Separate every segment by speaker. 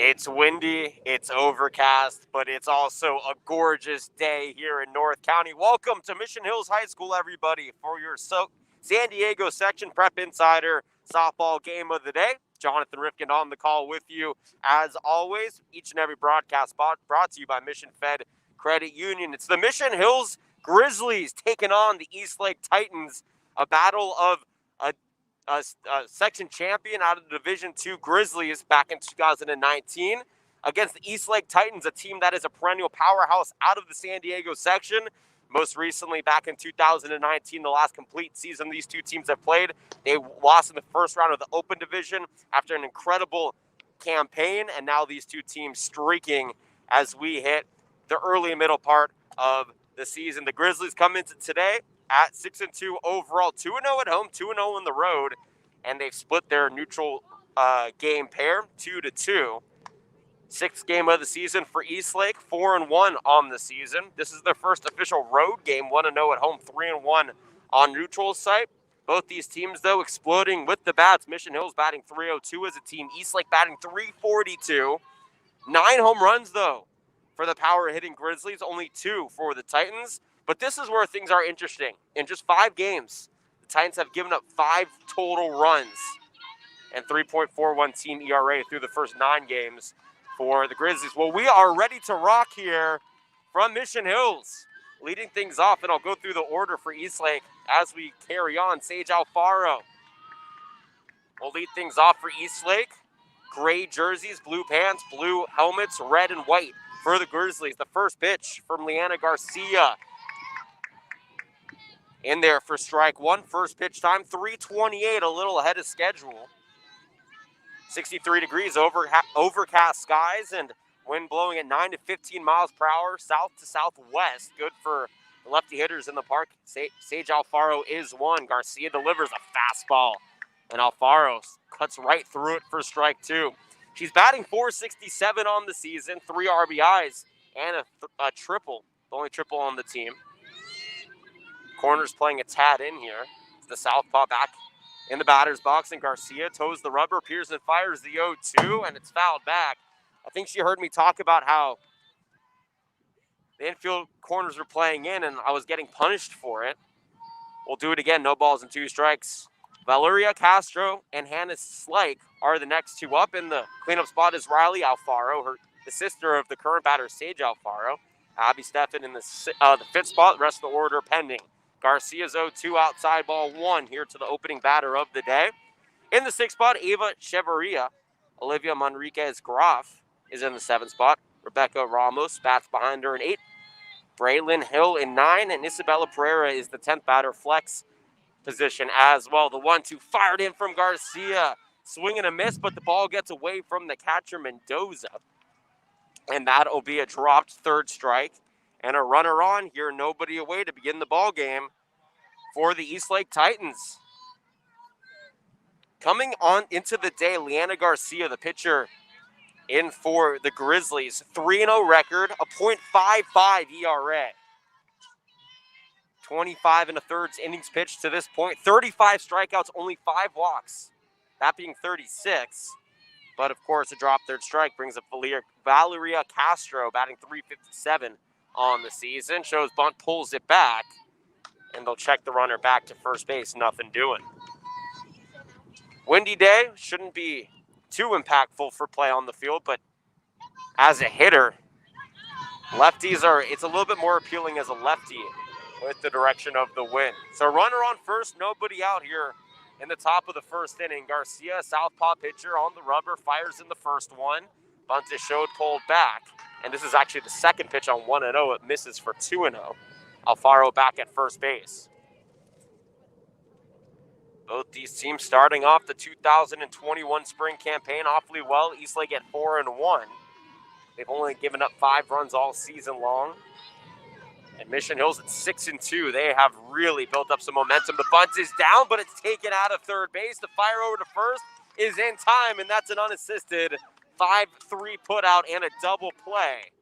Speaker 1: It's windy, it's overcast, but it's also a gorgeous day here in North County. Welcome to Mission Hills High School, everybody, for your San Diego Section Prep Insider softball game of the day. Jonathan Rifkin on the call with you, as always. Each and every broadcast brought to you by Mission Fed Credit Union. It's the Mission Hills Grizzlies taking on the Eastlake Titans, a battle of a section champion out of the Division II Grizzlies back in 2019 against the Eastlake Titans, a team that is a perennial powerhouse out of the San Diego section. Most recently, back in 2019, the last complete season these two teams have played, they lost in the first round of the Open Division after an incredible campaign, and now these two teams streaking as we hit the early and middle part of the season. The Grizzlies come into today at 6-2 overall, 2-0 at home, 2-0 on the road, and they've split their neutral game pair 2-2. Sixth game of the season for Eastlake, 4-1 on the season. This is their first official road game, 1-0 at home, 3-1 on neutral site. Both these teams, though, exploding with the bats. Mission Hills batting .302 as a team. Eastlake batting .342. 9 home runs, though, for the power-hitting Grizzlies, only 2 for the Titans. But this is where things are interesting. In just 5 games, the Titans have given up 5 total runs and 3.41 team ERA through the first 9 games for the Grizzlies. Well, we are ready to rock here from Mission Hills. Leading things off, and I'll go through the order for Eastlake as we carry on. Sage Alfaro will lead things off for Eastlake. Gray jerseys, blue pants, blue helmets, red and white for the Grizzlies. The first pitch from Leanna Garcia in there for strike one. First pitch time, 3:28, a little ahead of schedule. 63 degrees, overcast skies, and wind blowing at 9 to 15 miles per hour, south to southwest. Good for the lefty hitters in the park. Sage Alfaro is one. Garcia delivers a fastball, and Alfaro cuts right through it for strike two. She's batting .467 on the season, 3 RBIs, and a triple, the only triple on the team. Corner's playing a tad in here. It's the southpaw back in the batter's box, and Garcia toes the rubber. Pearson fires the 0-2, and it's fouled back. I think she heard me talk about how the infield corners were playing in, and I was getting punished for it. We'll do it again. No balls and 2 strikes. Valeria Castro and Hannah Slike are the next 2 up. In the cleanup spot is Riley Alfaro, the sister of the current batter, Sage Alfaro. Abby Steffen in the 5th spot. The rest of the order pending. Garcia's 0-2 outside ball 1 here to the opening batter of the day. In the 6th spot, Ava Cheverria. Olivia Manriquez Groff is in the 7th spot. Rebecca Ramos bats behind her in 8. Braylon Hill in 9. And Isabella Pereira is the 10th batter, flex position as well. The 1-2 fired in from Garcia. Swing and a miss, but the ball gets away from the catcher, Mendoza. And that'll be a dropped 3rd strike. And a runner on here, nobody away to begin the ball game for the Eastlake Titans. Coming on into the day, Leanna Garcia, the pitcher in for the Grizzlies. 3-0 record, a .55 ERA. 25 1/3 innings pitched to this point. 35 strikeouts, only 5 walks. That being 36. But, of course, a drop 3rd strike brings up Valeria Castro, batting .357 on the season. Shows bunt, pulls it back, and they'll check the runner back to first base. Nothing doing. Windy day, shouldn't be too impactful for play on the field, but as a hitter, it's a little bit more appealing as a lefty with the direction of the wind. So runner on first, nobody out here in the top of the 1st inning. Garcia, southpaw pitcher on the rubber, fires in the first one. Bunt is showed, pulled back. And this is actually the 2nd pitch on 1-0. It misses for 2-0. Alfaro back at first base. Both these teams starting off the 2021 spring campaign awfully well. Eastlake at 4-1. They've only given up 5 runs all season long. And Mission Hills at 6-2. They have really built up some momentum. The bunt is down, but it's taken out of 3rd base. The fire over to first is in time, and that's an unassisted 5-3 put out and a double play.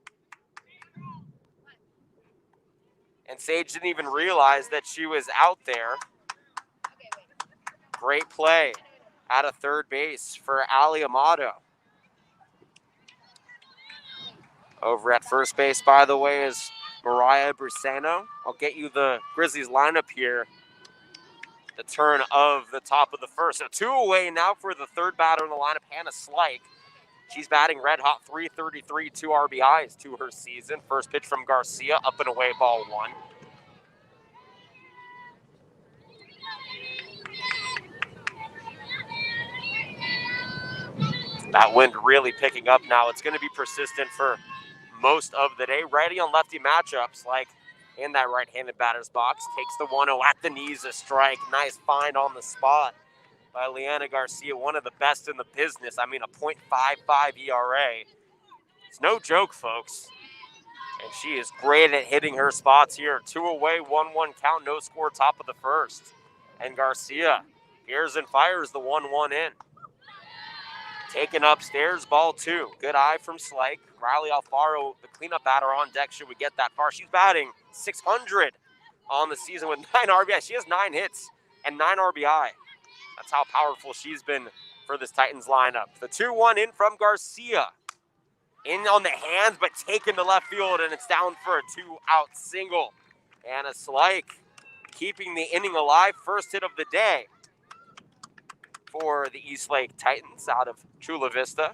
Speaker 1: And Sage didn't even realize that she was out there. Great play out of 3rd base for Ali Amato. Over at first base, by the way, is Mariah Brisano. I'll get you the Grizzlies lineup here. The turn of the top of the first. So 2 away now for the third batter in the lineup, Hannah Slike. She's batting red hot, 333, 2 RBIs to her season. First pitch from Garcia, up and away, ball 1. That wind really picking up now. It's going to be persistent for most of the day. Righty on lefty matchups, like in that right-handed batter's box. Takes the 1-0 at the knees, a strike. Nice find on the spot by Leanna Garcia, one of the best in the business. I mean, a .55 ERA. It's no joke, folks. And she is great at hitting her spots here. 2 away, 1-1 count, no score, top of the first. And Garcia hears and fires the 1-1 in. Taken upstairs, ball 2. Good eye from Slike. Riley Alfaro, the cleanup batter on deck, should we get that far. She's batting .600 on the season with 9 RBI. She has 9 hits and 9 RBI. That's how powerful she's been for this Titans lineup. The 2-1 in from Garcia. In on the hands, but taken to left field, and it's down for a 2-out single. Anna Slike keeping the inning alive. First hit of the day for the Eastlake Titans out of Chula Vista.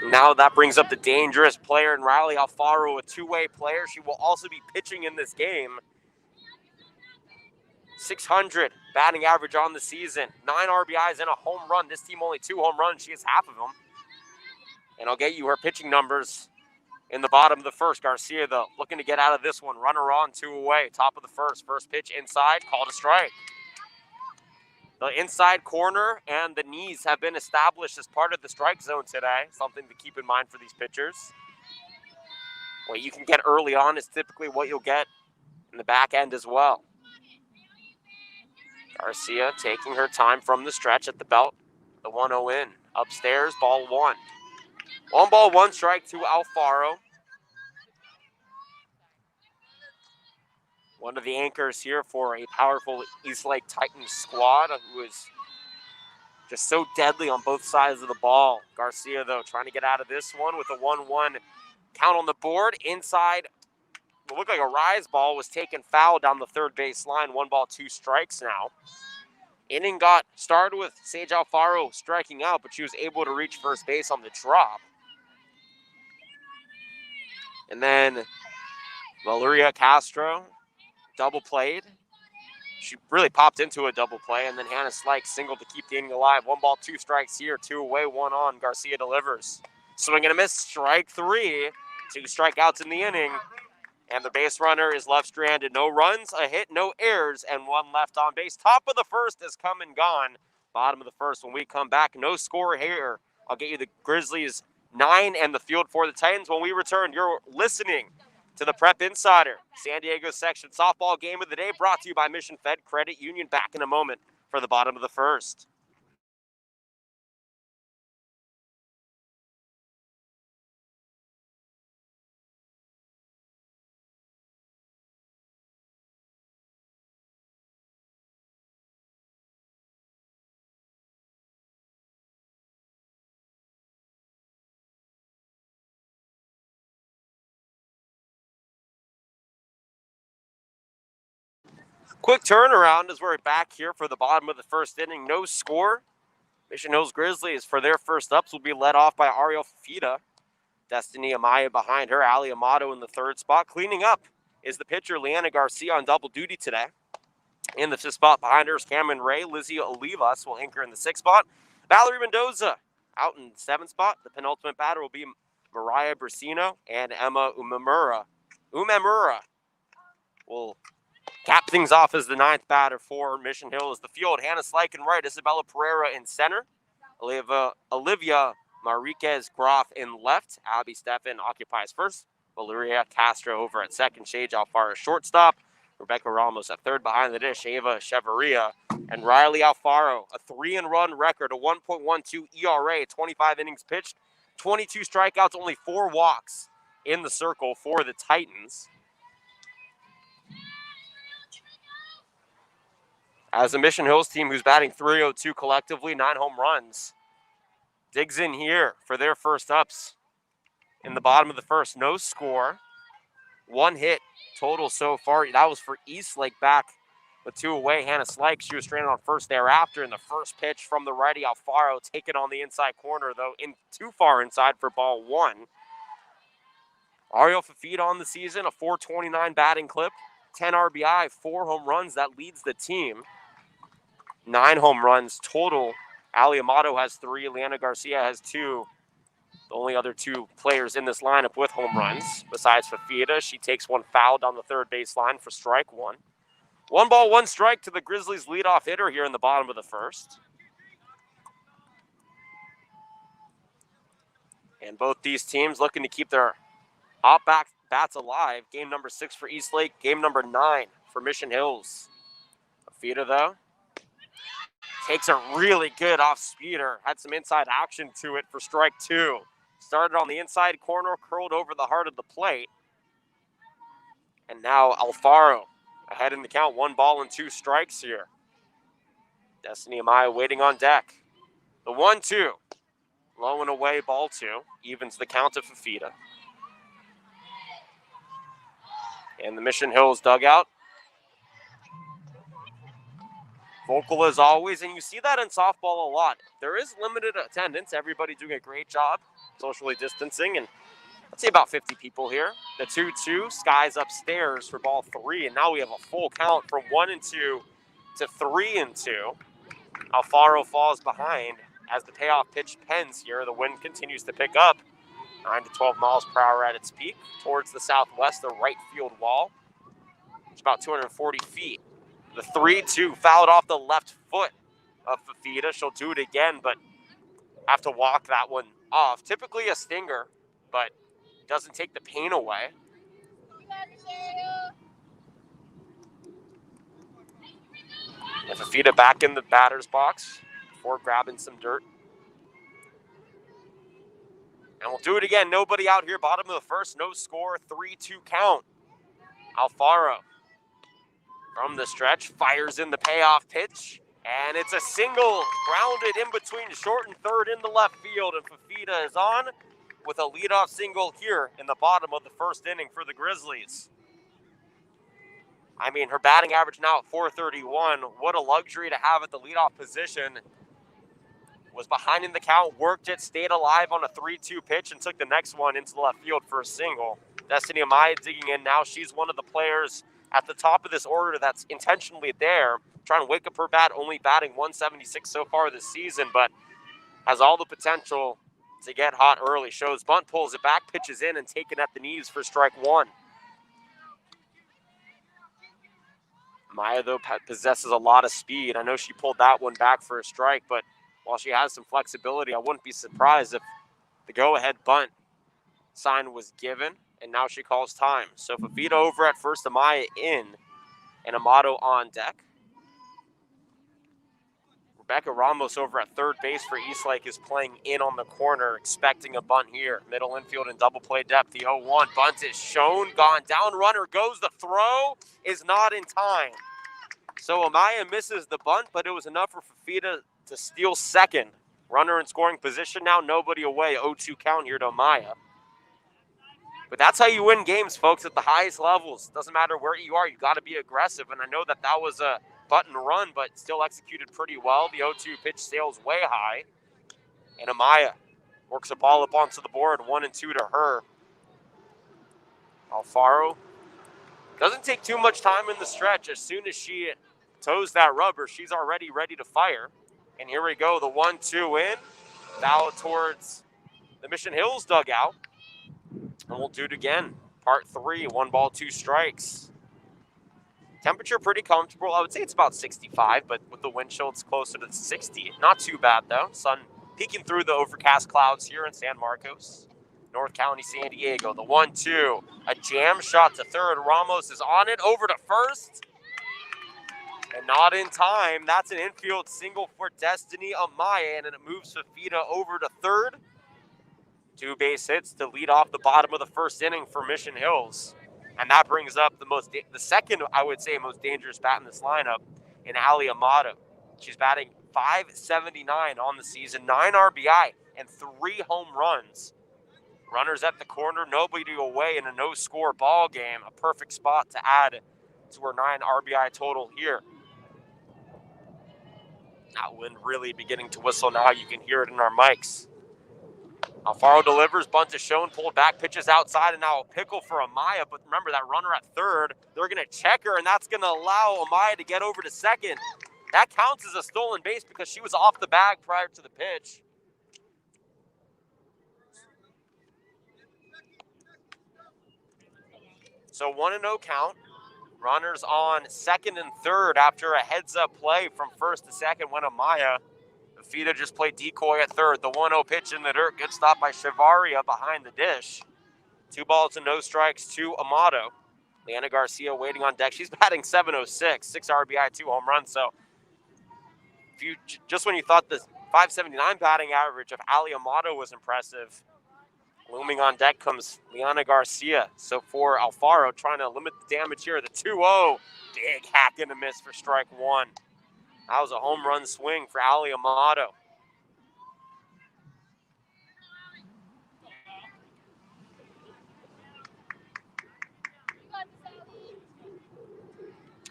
Speaker 1: Now that brings up the dangerous player in Riley Alfaro, a two-way player. She will also be pitching in this game. .600 batting average on the season. 9 RBIs and a home run. This team only 2 home runs. She has half of them. And I'll get you her pitching numbers in the bottom of the first. Garcia, though, looking to get out of this one. Runner on, 2 away. Top of the first. First pitch inside. Called a strike. The inside corner and the knees have been established as part of the strike zone today. Something to keep in mind for these pitchers. What you can get early on is typically what you'll get in the back end as well. Garcia taking her time from the stretch at the belt. The 1-0 in. Upstairs, ball 1. 1 ball, 1 strike to Alfaro. One of the anchors here for a powerful Eastlake Titans squad who is just so deadly on both sides of the ball. Garcia, though, trying to get out of this one with a 1-1 count on the board. Inside, what looked like a rise ball was taken foul down the third base line. 1 ball, 2 strikes now. Inning got started with Sage Alfaro striking out, but she was able to reach first base on the drop. And then Valeria Castro double played. She really popped into a double play, and then Hannah Slike singled to keep the inning alive. 1 ball, 2 strikes here, 2 away, 1 on. Garcia delivers. Swing and a miss, strike 3. 2 strikeouts in the inning, and the base runner is left stranded. No runs, a hit, no errors, and 1 left on base. Top of the first is come and gone. Bottom of the first when we come back. No score here. I'll get you the Grizzlies 9 and the field for the Titans. When we return, you're listening to the Prep Insider San Diego section softball game of the day, brought to you by Mission Fed Credit Union. Back in a moment for the bottom of the first. Quick turnaround as we're back here for the bottom of the first inning. No score. Mission Hills Grizzlies, for their first ups, will be led off by Ariel Fida. Destiny Amaya behind her. Ali Amato in the third spot. Cleaning up is the pitcher, Leanna Garcia, on double duty today. In the fifth spot behind her is Cameron Ray. Lizzie Olivas will anchor in the sixth spot. Valerie Mendoza out in the seventh spot. The penultimate batter will be Mariah Brasino, and Emma Umemura will cap things off as the ninth batter for Mission Hill. As the field, Hannah Slike in right, Isabella Pereira in center, Olivia Mariquez Groff in left, Abby Steffen occupies first, Valeria Castro over at second, Sage Alfaro shortstop, Rebecca Ramos at third behind the dish, Ava Cheveria, and Riley Alfaro, a 3-run record, a 1.12 ERA, 25 innings pitched, 22 strikeouts, only 4 walks in the circle for the Titans. As the Mission Hills team, who's batting .302 collectively, 9 home runs, digs in here for their first ups. in the bottom of the first. No score. 1 hit total so far. That was for Eastlake back with 2 away. Hannah Slike, she was stranded on first thereafter. And the first pitch from the righty, Alfaro, taken on the inside corner, though, in too far inside for ball 1. Ariel Fafita on the season, a .429 batting clip, 10 RBI, 4 home runs. That leads the team. 9 home runs total. Ali Amato has 3. Leanna Garcia has 2. The only other 2 players in this lineup with home runs. Besides Fafita, she takes 1 foul down the third baseline for strike 1. 1 ball, 1 strike to the Grizzlies' leadoff hitter here in the bottom of the first. And both these teams looking to keep their hot bats alive. Game number 6 for Eastlake. Game number 9 for Mission Hills. Fafita, though, takes a really good off-speeder. Had some inside action to it for strike 2. Started on the inside corner, curled over the heart of the plate. And now Alfaro ahead in the count. 1 ball and 2 strikes here. Destiny Amaya waiting on deck. The 1-2. Low and away, ball 2. Evens the count to Fafita. And the Mission Hills dugout. Vocal as always, and you see that in softball a lot. There is limited attendance. Everybody doing a great job socially distancing, and let's say about 50 people here. The 2-2, Skies upstairs for ball 3, and now we have a full count from 1-2 to 3-2. Alfaro falls behind as the payoff pitch pens here. The wind continues to pick up, 9 to 12 miles per hour at its peak, towards the southwest, the right field wall. It's about 240 feet. The 3-2 fouled off the left foot of Fafita. She'll do it again, but have to walk that one off. Typically a stinger, but doesn't take the pain away. And Fafita back in the batter's box before grabbing some dirt. And we'll do it again. Nobody out here. Bottom of the first, no score, 3-2 count. Alfaro from the stretch fires in the payoff pitch. And it's a single grounded in between short and third in the left field. And Fafita is on with a leadoff single here in the bottom of the first inning for the Grizzlies. I mean, her batting average now at .431. What a luxury to have at the leadoff position. Was behind in the count, worked it, stayed alive on a 3-2 pitch, and took the next one into the left field for a single. Destiny Amaya digging in now. She's one of the players at the top of this order that's intentionally there, trying to wake up her bat, only batting .176 so far this season, but has all the potential to get hot early. Shows bunt, pulls it back, pitches in, and taken at the knees for strike 1. Maya, though, possesses a lot of speed. I know she pulled that one back for a strike, but while she has some flexibility, I wouldn't be surprised if the go-ahead bunt sign was given, and now she calls time. So Fafita over at first, Amaya in, and Amato on deck. Rebecca Ramos over at third base for Eastlake is playing in on the corner, expecting a bunt here. Middle infield and double play depth. The 0-1 bunt is shown, gone down, runner goes. The throw is not in time. So Amaya misses the bunt, but it was enough for Fafita to steal second. Runner in scoring position now, nobody away. 0-2 count here to Amaya. But that's how you win games, folks, at the highest levels. Doesn't matter where you are, you got to be aggressive. And I know that was a button run, but still executed pretty well. The 0-2 pitch sails way high. And Amaya works a ball up onto the board, 1-2 to her. Alfaro doesn't take too much time in the stretch. As soon as she toes that rubber, she's already ready to fire. And here we go, the 1-2 in. Foul towards the Mission Hills dugout. And we'll do it again. Part 3, 1 ball, 2 strikes. Temperature pretty comfortable. I would say it's about 65, but with the wind chill, it's closer to 60. Not too bad, though. Sun peeking through the overcast clouds here in San Marcos, North County, San Diego. The 1-2, a jam shot to third. Ramos is on it, over to first. And not in time. That's an infield single for Destiny Amaya, and it moves Fafita over to third. 2 base hits to lead off the bottom of the first inning for Mission Hills. And that brings up the second, I would say, most dangerous bat in this lineup in Ali Amato. She's batting .579 on the season, 9 RBI, and 3 home runs. Runners at the corner, nobody away in a no-score ball game. A perfect spot to add to our 9 RBI total here. That wind really beginning to whistle now. You can hear it in our mics. Alfaro delivers, bunt is shown, pulled back, pitches outside, and now a pickle for Amaya. But remember, that runner at third, they're going to check her, and that's going to allow Amaya to get over to second. That counts as a stolen base because she was off the bag prior to the pitch. So 1-0 count. Runners on second and third after a heads-up play from first to second when Amaya. Fafita just played decoy at third. The 1-0 pitch in the dirt. Good stop by Chavaria behind the dish. 2 balls and no strikes to Amato. Leanna Garcia waiting on deck. She's batting .706, 6 RBI, 2 home runs. So if you just when you thought the .579 batting average of Ali Amato was impressive, looming on deck comes Leanna Garcia. So for Alfaro, trying to limit the damage here. The 2-0, big hack and a miss for strike one. That was a home run swing for Ali Amato.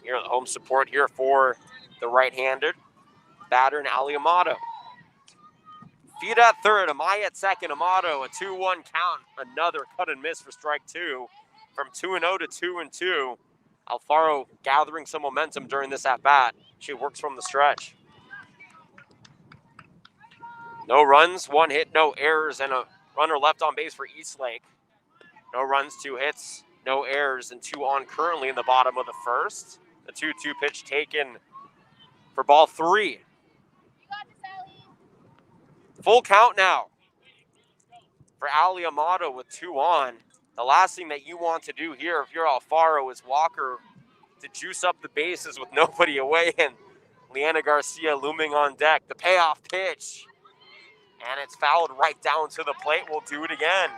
Speaker 1: Here, the home support here for the right-handed batter and Ali Amato. Feed at third, Amaya at second, Amato, a 2-1 count. Another cut and miss for strike two. From 2-0 to 2-2. Alfaro gathering some momentum during this at-bat. She works from the stretch. No runs, 1 hit, no errors, and a runner left on base for Eastlake. No runs, 2 hits, no errors, and 2 on currently in the bottom of the first. The 2-2 pitch taken for ball 3. Full count now for Ali Amato with 2 on. The last thing that you want to do here if you're Alfaro is Walker to juice up the bases with nobody away, and Leanna Garcia looming on deck. The payoff pitch, and it's fouled right down to the plate. We'll do it again.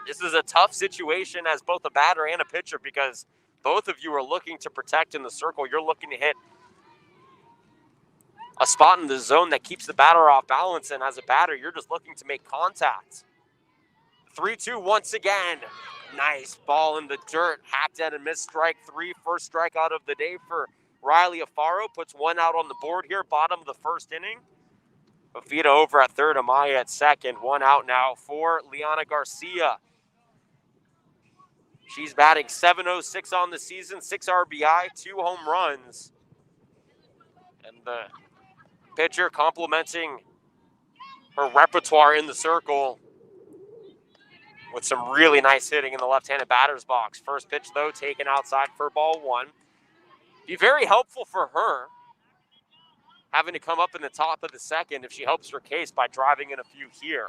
Speaker 1: This is a tough situation as both a batter and a pitcher because both of you are looking to protect in the circle. You're looking to hit a spot in the zone that keeps the batter off balance, and as a batter, you're just looking to make contact. 3-2 once again. Nice ball in the dirt. Hacked at and missed strike 3. First strikeout of the day for Riley Alfaro. Puts 1 out on the board here, bottom of the first inning. Fafita over at third, Amaya at second. 1 out now for Leanna Garcia. She's batting .706 on the season, 6 RBI, 2 home runs. And the pitcher complimenting her repertoire in the circle with some really nice hitting in the left-handed batter's box. First pitch, though, taken outside for ball 1. Be very helpful for her having to come up in the top of the second if she helps her case by driving in a few here.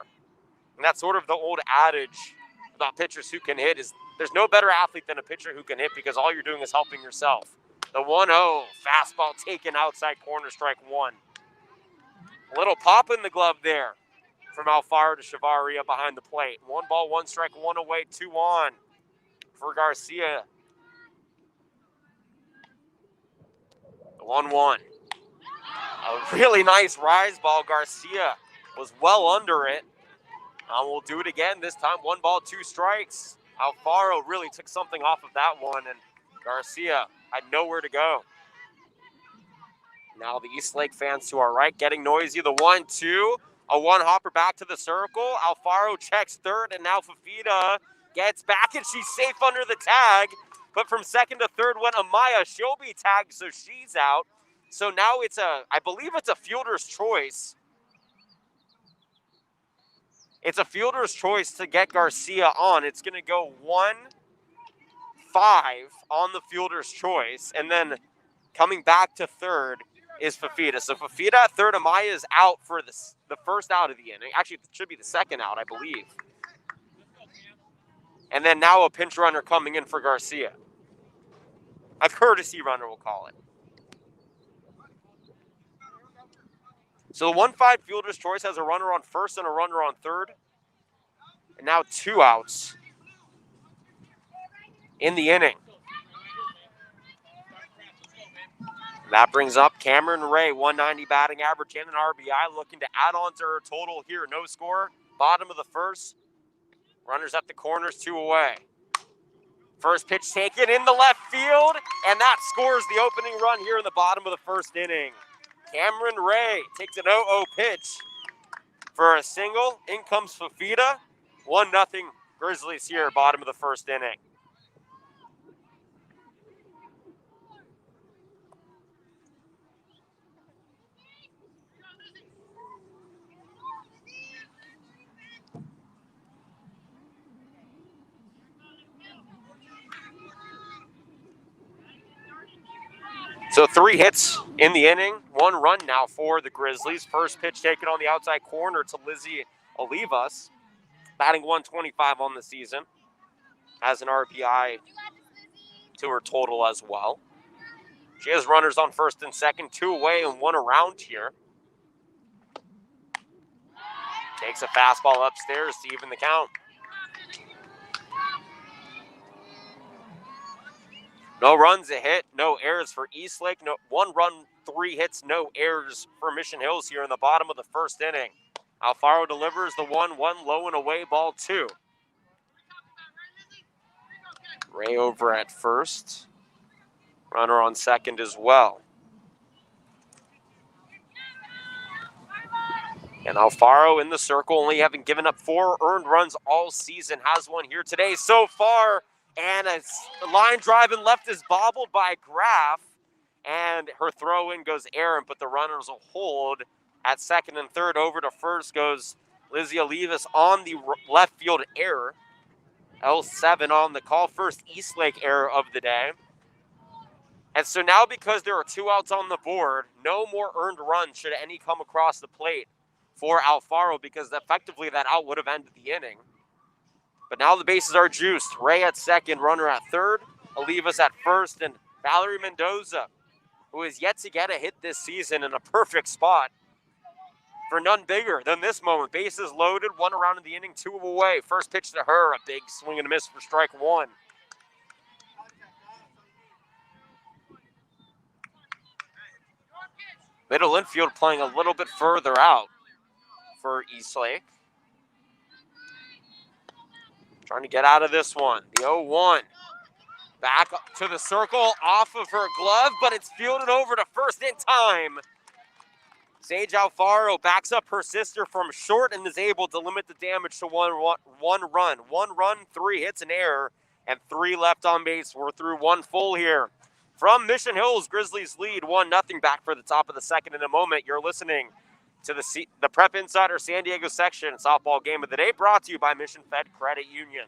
Speaker 1: And that's sort of the old adage about pitchers who can hit is there's no better athlete than a pitcher who can hit because all you're doing is helping yourself. The 1-0, fastball taken outside corner, strike 1. A little pop in the glove there from Alfaro to Chavaria behind the plate. 1 ball, 1 strike, 1 away, 2 on for Garcia. The 1-1. A really nice rise ball. Garcia was well under it. We'll do it again this time. 1 ball, 2 strikes. Alfaro really took something off of that one, and Garcia had nowhere to go. Now the Eastlake fans to our right getting noisy. The 1-2. A 1-hopper back to the circle. Alfaro checks third, and now Fafita gets back, and she's safe under the tag. But from second to third went Amaya. She'll be tagged, so she's out. So now it's I believe it's a fielder's choice. It's a fielder's choice to get Garcia on. It's going to go 1-5 on the fielder's choice. And then coming back to third is Fafita. So Fafita at third, Amaya is out for the first out of the inning. Actually, it should be the second out, I believe. And then now a pinch runner coming in for Garcia. A courtesy runner, we'll call it. So the 1-5 fielder's choice has a runner on first and a runner on third. And now 2 outs in the inning. That brings up Cameron Ray, 190 batting average and an RBI, looking to add on to her total here. No score, bottom of the first. Runners at the corners, 2 away. First pitch taken in the left field, and that scores the opening run here in the bottom of the first inning. Cameron Ray takes an 0-0 pitch for a single. In comes Fafita. 1-0 Grizzlies here, bottom of the first inning. So 3 hits in the inning, 1 run now for the Grizzlies. First pitch taken on the outside corner to Lizzie Olivas, batting 125 on the season. Has an RBI to her total as well. She has runners on first and second, 2 away and 1 around here. Takes a fastball upstairs to even the count. No runs, a hit, no errors for Eastlake. No 1 run, 3 hits, no errors for Mission Hills here in the bottom of the first inning. Alfaro delivers the 1-1 low and away, ball 2. Ray over at first. Runner on second as well. And Alfaro in the circle, only having given up 4 earned runs all season, has one here today so far. And a line drive and left is bobbled by Graff. And her throw in goes errant, but the runners will hold. At second and third, over to first goes Lizzie Olivas on the left field error. L7 on the call, first Eastlake error of the day. And so now, because there are 2 outs on the board, no more earned runs should any come across the plate for Alfaro, because effectively that out would have ended the inning. But now the bases are juiced. Ray at second, runner at third, Olivas at first, and Valerie Mendoza, who is yet to get a hit this season, in a perfect spot for none bigger than this moment. Bases loaded, 1 around in the inning, 2 away. First pitch to her, a big swing and a miss for strike 1. Middle infield playing a little bit further out for Eastlake. Trying to get out of this one. The 0-1. Back up to the circle, off of her glove, but it's fielded over to first in time. Sage Alfaro backs up her sister from short and is able to limit the damage to one run. 1 run, 3 hits, an error, and 3 left on base. We're through 1 full here. From Mission Hills, Grizzlies lead 1-0, back for the top of the second in a moment. You're listening to the Prep Insider San Diego section softball game of the day, brought to you by Mission Fed Credit Union.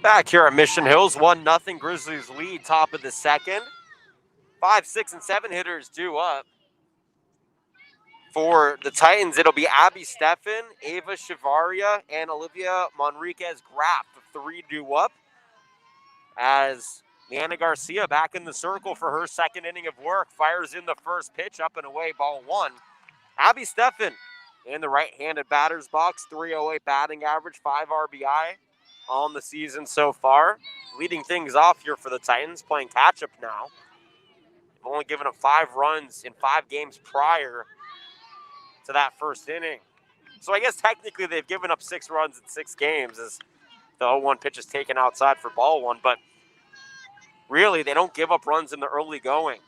Speaker 1: Back here at Mission Hills, 1-0 Grizzlies lead, top of the second. 5, 6, and 7 hitters due up. For the Titans, it'll be Abby Steffen, Ava Shivaria, and Olivia Monriquez Graff. The 3 due up. As Leanna Garcia back in the circle for her second inning of work, fires in the first pitch, up and away, ball 1. Abby Steffen in the right-handed batter's box. 308 batting average, 5 RBI on the season so far. Leading things off here for the Titans, playing catch-up now. They've only given up 5 runs in 5 games prior to that first inning. So I guess technically they've given up 6 runs in 6 games as the 0-1 pitch is taken outside for ball 1. But really, they don't give up runs in the early going.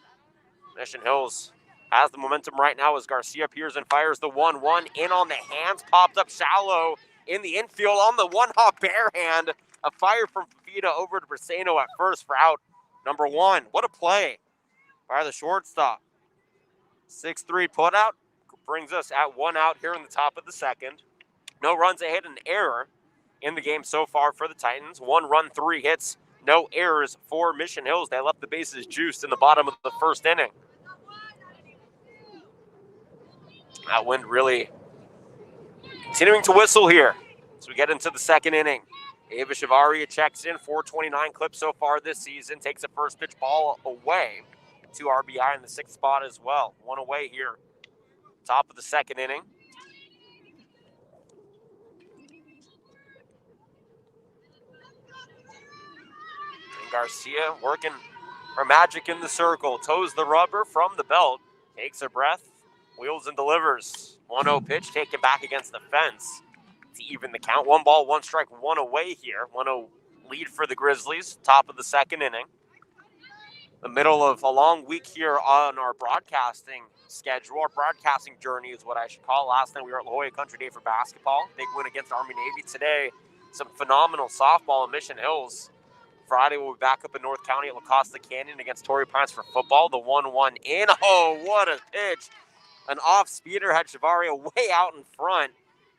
Speaker 1: Mission Hills has the momentum right now as Garcia peers and fires the 1-1 in on the hands, popped up shallow in the infield on the one-hop bare hand. A fire from Fafita over to Briseno at first for out number 1. What a play by the shortstop. 6-3 putout brings us at 1 out here in the top of the second. No runs, a hit, an error in the game so far for the Titans. 1 run, 3 hits, no errors for Mission Hills. They left the bases juiced in the bottom of the first inning. That wind really continuing to whistle here as we get into the second inning. Ava Shavaria checks in, 429 clips so far this season, takes a first pitch ball away. 2 RBI in the 6th spot as well. 1 away here, top of the second inning. And Garcia working her magic in the circle, toes the rubber from the belt, takes a breath, wheels and delivers. 1-0 pitch taken back against the fence to even the count. 1 ball, 1 strike, 1 away here. 1-0 lead for the Grizzlies, top of the second inning. The middle of a long week here on our broadcasting schedule. Our broadcasting journey is what I should call. Last night we were at La Jolla Country Day for basketball. Big win against Army-Navy. Today, some phenomenal softball in Mission Hills. Friday we'll be back up in North County at La Costa Canyon against Torrey Pines for football. The 1-1 in. Oh, what a pitch. An off-speeder had Shavaria way out in front.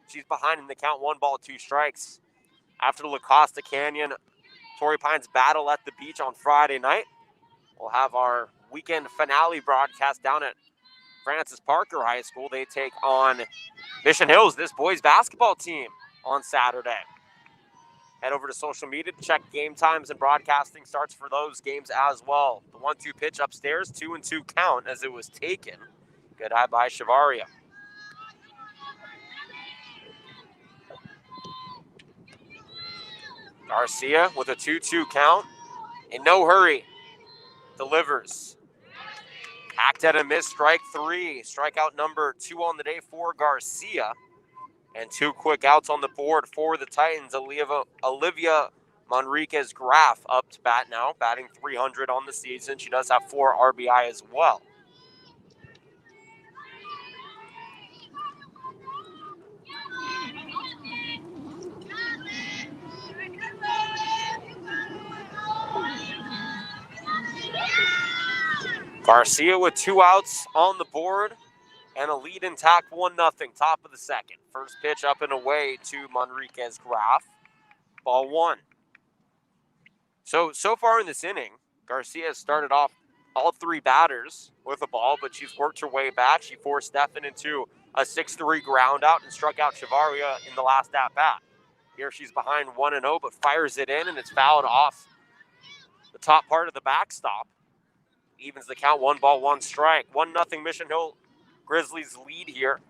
Speaker 1: She's behind in the count, 1 ball, 2 strikes. After the La Costa Canyon, Torrey Pines battle at the beach on Friday night. We'll have our weekend finale broadcast down at Francis Parker High School. They take on Mission Hills, this boys basketball team, on Saturday. Head over to social media to check game times and broadcasting starts for those games as well. The 1-2 pitch upstairs, 2-2 count as it was taken. Good eye by Shavaria. Garcia with a 2-2 count. In no hurry. Delivers. Hacked at a miss, strike 3. Strikeout number 2 on the day for Garcia. And 2 quick outs on the board for the Titans. Olivia Manriquez-Graff up to bat now, batting .300 on the season. She does have 4 RBI as well. Garcia with 2 outs on the board and a lead intact, 1-0, top of the second. First pitch up and away to Manriquez-Graff. Ball 1. So far in this inning, Garcia has started off all 3 batters with a ball, but she's worked her way back. She forced Stefan into a 6-3 ground out and struck out Shavaria in the last at-bat. Here she's behind 1-0, but fires it in, and it's fouled off the top part of the backstop. Evens the count, 1 ball, 1 strike. 1-0 Mission Hill Grizzlies lead here.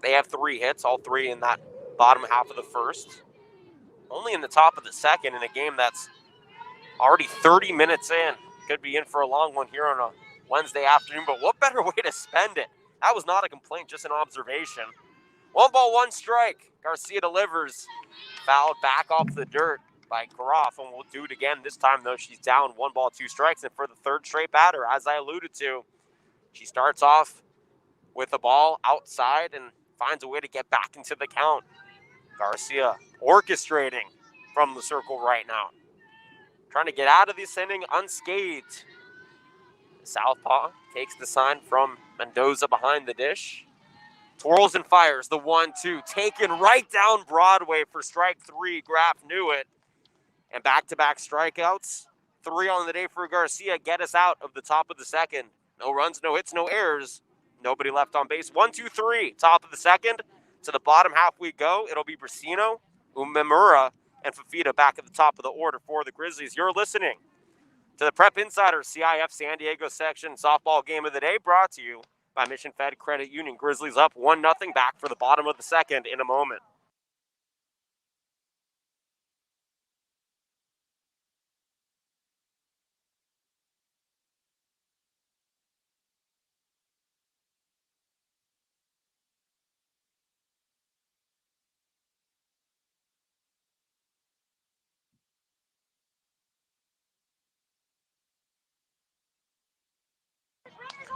Speaker 1: They have 3 hits, all 3 in that bottom half of the first. Only in the top of the second in a game that's already 30 minutes in. Could be in for a long one here on a Wednesday afternoon, but what better way to spend it? That was not a complaint, just an observation. 1 ball, 1 strike. Garcia delivers. Fouled back off the dirt by Groff, and we'll do it again. This time, though, she's down 1 ball, 2 strikes, and for the 3rd straight batter, as I alluded to, she starts off with a ball outside and finds a way to get back into the count. Garcia orchestrating from the circle right now. Trying to get out of this inning unscathed. Southpaw takes the sign from Mendoza behind the dish. Twirls and fires the 1-2. Taken right down Broadway for strike 3. Graff knew it. And back-to-back strikeouts. 3 on the day for Garcia. Get us out of the top of the second. No runs, no hits, no errors. Nobody left on base. 1-2-3. Top of the second. To the bottom half we go. It'll be Briseno, Umemura, and Fafita back at the top of the order for the Grizzlies. You're listening to the Prep Insider CIF San Diego section softball game of the day, brought to you by Mission Fed Credit Union. Grizzlies up 1-0, back for the bottom of the second in a moment.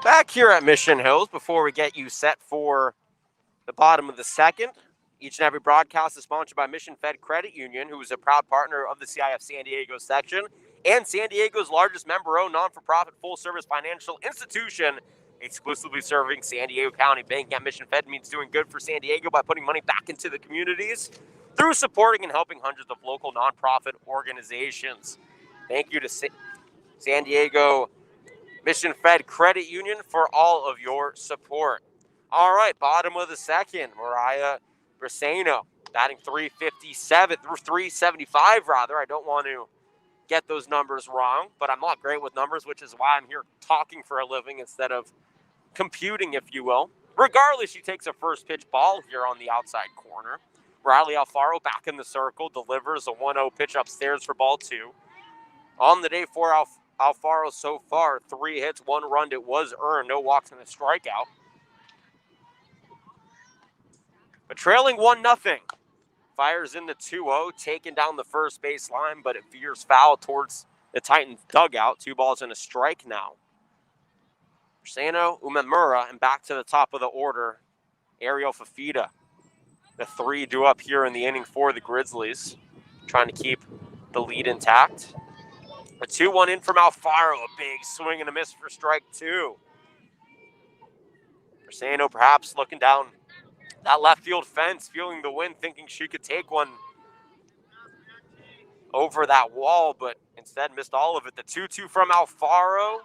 Speaker 1: Back here at Mission Hills, before we get you set for the bottom of the second, each and every broadcast is sponsored by Mission Fed Credit Union, who is a proud partner of the CIF San Diego section and San Diego's largest member-owned non-for-profit full-service financial institution, exclusively serving San Diego County. Banking at Mission Fed means doing good for San Diego by putting money back into the communities through supporting and helping hundreds of local nonprofit organizations. Thank you to San Diego Mission Fed Credit Union for all of your support. All right, bottom of the second, Mariah Briseno batting 357, 375 rather. I don't want to get those numbers wrong, but I'm not great with numbers, which is why I'm here talking for a living instead of computing, if you will. Regardless, she takes a first pitch ball here on the outside corner. Riley Alfaro back in the circle, delivers a 1-0 pitch upstairs for ball 2. On the day for Alfaro so far, 3 hits, 1 run. It was earned, no walks and a strikeout. But trailing 1-0. Fires in the 2-0, taking down the first base line, but it veers foul towards the Titans dugout. 2 balls and a strike now. Sano, Umemura, and back to the top of the order, Ariel Fafita. The 3 due up here in the inning for the Grizzlies, trying to keep the lead intact. A 2-1 in from Alfaro, a big swing and a miss for strike 2. Sano perhaps looking down that left field fence, feeling the wind, thinking she could take one over that wall, but instead missed all of it. The 2-2 from Alfaro.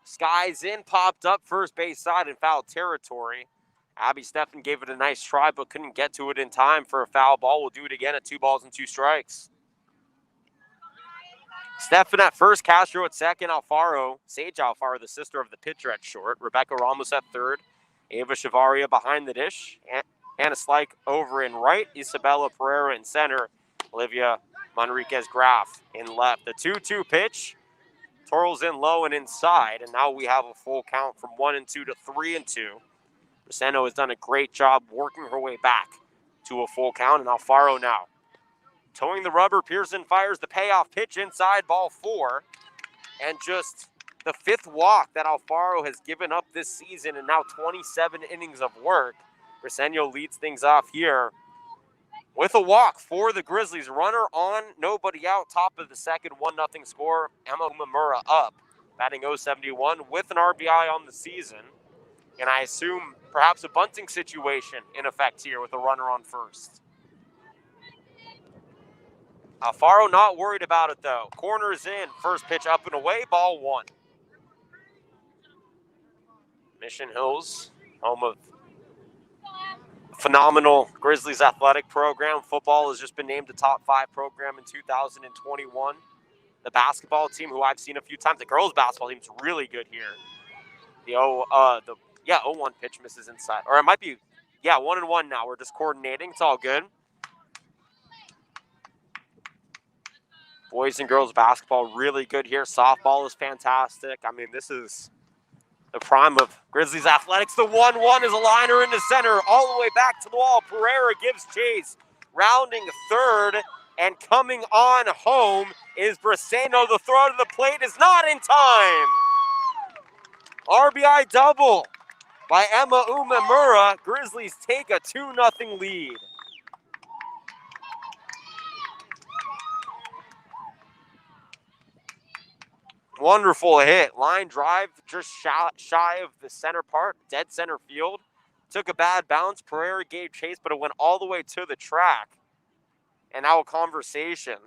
Speaker 1: Skies in, popped up first base side in foul territory. Abby Steffen gave it a nice try, but couldn't get to it in time for a foul ball. We'll do it again at 2 balls and 2 strikes. Steffen at first, Castro at second, Alfaro, Sage Alfaro, the sister of the pitcher, at short. Rebecca Ramos at third. Ava Chavaria behind the dish. Anna Slike over in right. Isabella Pereira in center. Olivia Manriquez Graf in left. The 2-2 pitch. Twirls in low and inside, and now we have a full count from 1-2 to 3-2. Briseno has done a great job working her way back to a full count, and Alfaro now towing the rubber. Pearson fires the payoff pitch inside, ball 4, and just the 5th walk that Alfaro has given up this season, and now 27 innings of work. Briseno leads things off here with a walk for the Grizzlies. Runner on, nobody out, top of the second, 1-0 score. Emma Umemura up, batting .071 with an RBI on the season. And I assume perhaps a bunting situation in effect here with a runner on first. Alfaro not worried about it though. Corners in, first pitch up and away, ball 1. Mission Hills, home of phenomenal Grizzlies athletic program. Football has just been named the top 5 program in 2021. The basketball team, who I've seen a few times, the girls basketball team's really good here. The 0-1 pitch misses inside, or it might be 1-1 now. We're just coordinating. It's all good. Boys and girls basketball really good here. Softball is fantastic. I mean, this is the prime of Grizzlies athletics. The 1-1 is a liner into center, all the way back to the wall. Pereira gives chase, rounding third, and coming on home is Briseno. The throw to the plate is not in time. RBI double by Emma Umemura. Grizzlies take a 2-0 lead. Wonderful hit. Line drive just shy of the center part, dead center field. Took a bad bounce. Pereira gave chase, but it went all the way to the track. And now a conversation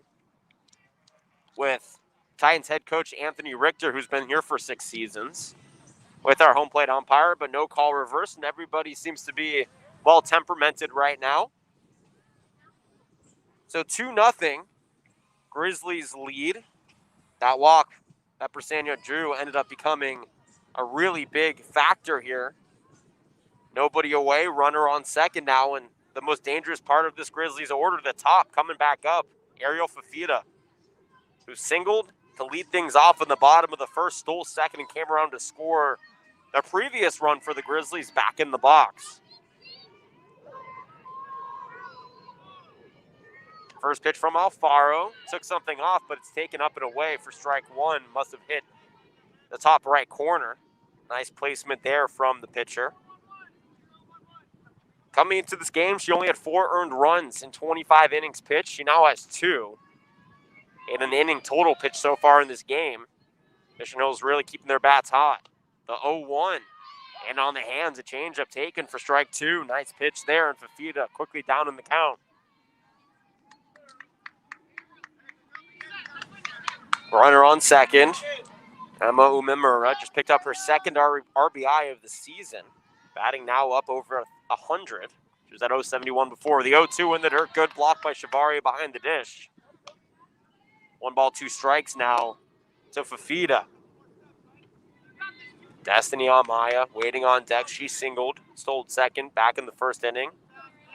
Speaker 1: with Titans head coach Anthony Richter, who's been here for 6 seasons, with our home plate umpire, but no call reversed, and everybody seems to be well temperamented right now. So 2-0, Grizzlies lead. That walk that Briseno drew ended up becoming a really big factor here Nobody away, runner on second now, and the most dangerous part of this Grizzlies order, the top, coming back up, Ariel Fafita, who singled to lead things off in the bottom of the first, stole second, and came around to score the previous run for the Grizzlies back in the box. First pitch from Alfaro, took something off, but it's taken up and away for strike one. Must have hit the top right corner. Nice placement there from the pitcher. Coming into this game, she only had 4 earned runs in 25 innings pitched. She now has 2 in an inning total pitched so far in this game. Mission Hills really keeping their bats hot. The 0-1, and on the hands, a changeup taken for strike 2. Nice pitch there, and Fafita quickly down in the count. Runner on second. Emma Umemura just picked up her second RBI of the season. Batting now up over 100. She was at 071 before. The 0-2 in the dirt. Good block by Shavaria behind the dish. 1 ball, 2 strikes now to Fafita. Destiny Amaya waiting on deck. She singled. Stole second back in the first inning.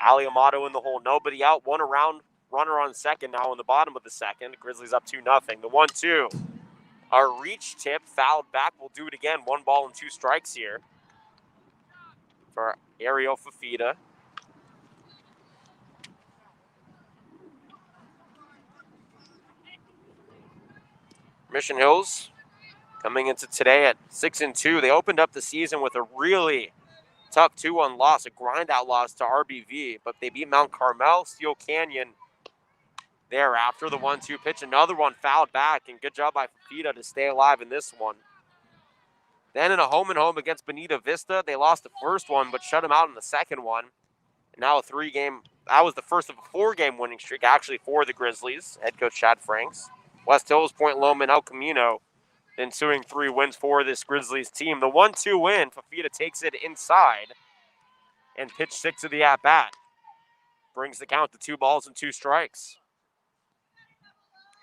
Speaker 1: Ali Amato in the hole. Nobody out. 1 around. Runner on second now in the bottom of the second. Grizzlies up 2-0. The 1-2. Our reach tip fouled back. We'll do it again. 1 ball and 2 strikes here for Ariel Fafita. Mission Hills coming into today at 6-2. They opened up the season with a really tough 2-1 loss, a grind-out loss to RBV, but they beat Mount Carmel, Steel Canyon there after the 1-2 pitch. Another one fouled back, and good job by Fafita to stay alive in this one. Then in a home-and-home against Bonita Vista, they lost the first one, but shut them out in the second one. And now a 3-game, that was the first of a 4-game winning streak, actually, for the Grizzlies. Head coach Chad Franks. West Hills, Point Loma, and El Camino, the ensuing 3 wins for this Grizzlies team. The 1-2 win, Fafita takes it inside and pitch 6 of the at-bat. Brings the count to 2 balls and 2 strikes.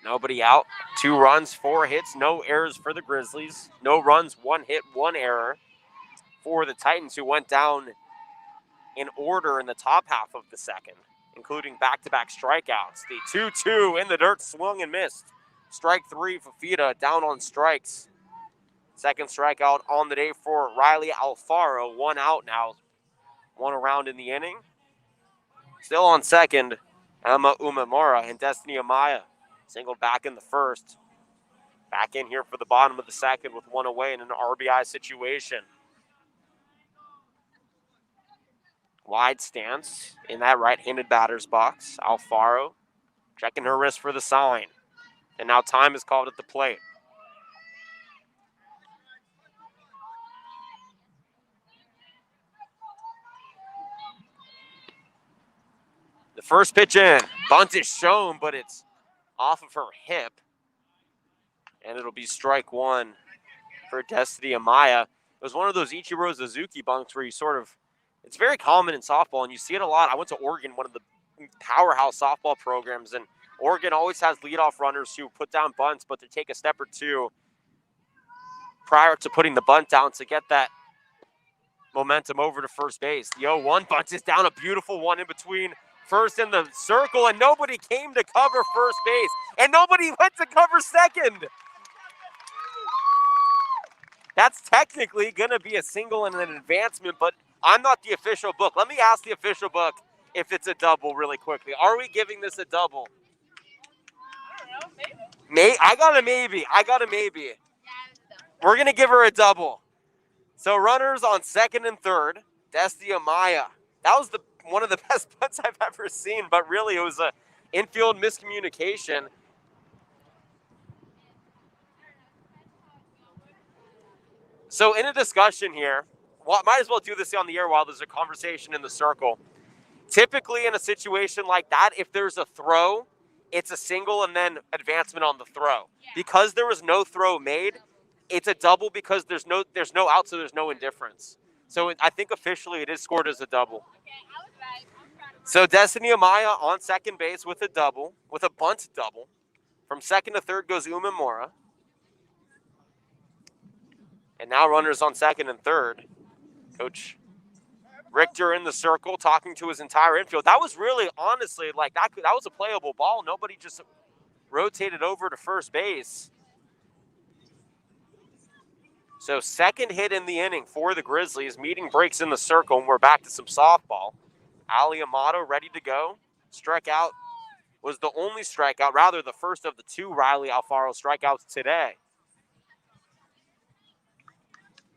Speaker 1: Nobody out. 2 runs, 4 hits, no errors for the Grizzlies. No runs, 1 hit, 1 error for the Titans, who went down in order in the top half of the second, including back-to-back strikeouts. The 2-2 in the dirt, swung and missed. Strike 3, Fafita down on strikes. Second strikeout on the day for Riley Alfaro. 1 out now. 1 around in the inning. Still on second, Emma Umemura and Destiny Amaya. Singled back in the first. Back in here for the bottom of the second with 1 away in an RBI situation. Wide stance in that right-handed batter's box. Alfaro checking her wrist for the sign. And now time is called at the plate. The first pitch in. Bunt is shown, but it's off of her hip. And it'll be strike 1 for Destiny Amaya. It was one of those Ichiro Suzuki bunts where you sort of, it's very common in softball, and you see it a lot. I went to Oregon, one of the powerhouse softball programs, and Oregon always has leadoff runners who put down bunts, but they take a step or two prior to putting the bunt down to get that momentum over to first base. The 0-1 bunt is down, a beautiful one in between first and the circle, and nobody came to cover first base, and nobody went to cover second. That's technically going to be a single and an advancement, but I'm not the official book. Let me ask the official book if it's a double really quickly. Are we giving this a double?
Speaker 2: I don't know, maybe.
Speaker 1: I got a maybe. We're going to give her a double. So runners on second and third. Destiny Amaya. That was one of the best punts I've ever seen, but really it was a infield miscommunication. So in a discussion here, might as well do this on the air while there's a conversation in the circle. Typically in a situation like that, if there's a throw, it's a single and then advancement on the throw. Yeah. Because there was no throw made, it's a double because there's no out, so there's no indifference. So I think officially it is scored as a double.
Speaker 2: Okay, I was right. I'm proud of
Speaker 1: So Destiny Amaya on second base with a double, with a bunt double. From second to third goes Umemura. And now runners on second and third. Coach Richter in the circle talking to his entire infield. That was really, honestly, like that was a playable ball. Nobody just rotated over to first base. So second hit in the inning for the Grizzlies. Meeting breaks in the circle, and we're back to some softball. Ali Amato ready to go. Strikeout was the only strikeout, rather the first of the two Riley Alfaro strikeouts today.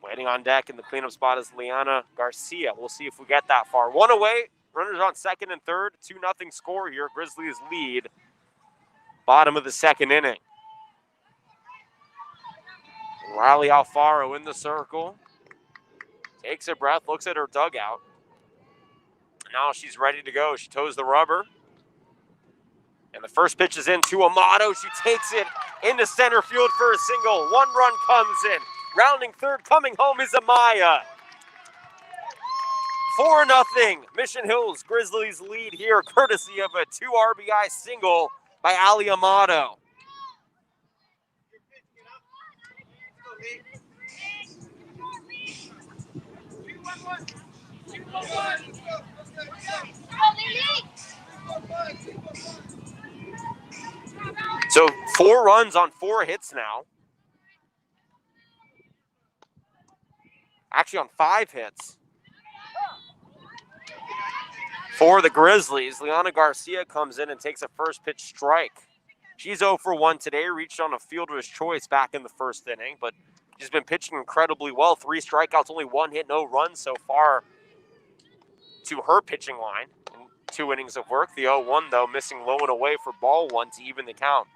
Speaker 1: Waiting on deck in the cleanup spot is Liana Garcia. We'll see if we get that far. One away, runners on second and third. 2-0 score here. Grizzlies lead. Bottom of the second inning. Riley Alfaro in the circle. Takes a breath, looks at her dugout. Now she's ready to go. She toes the rubber. And the first pitch is in to Amato. She takes it into center field for a single. One run comes in. Rounding third, coming home is Amaya. 4-0. Mission Hills Grizzlies lead here, courtesy of a 2 RBI single by Ali Amato. So 4 runs on 4 hits now. Actually on 5 hits. For the Grizzlies, Liana Garcia comes in and takes a first pitch strike. She's 0 for 1 today, reached on a fielder's choice back in the first inning, but she's been pitching incredibly well. 3 strikeouts, only 1 hit, no runs so far to her pitching line. In 2 innings of work. The 0-1, though, missing low and away for ball 1 to even the count.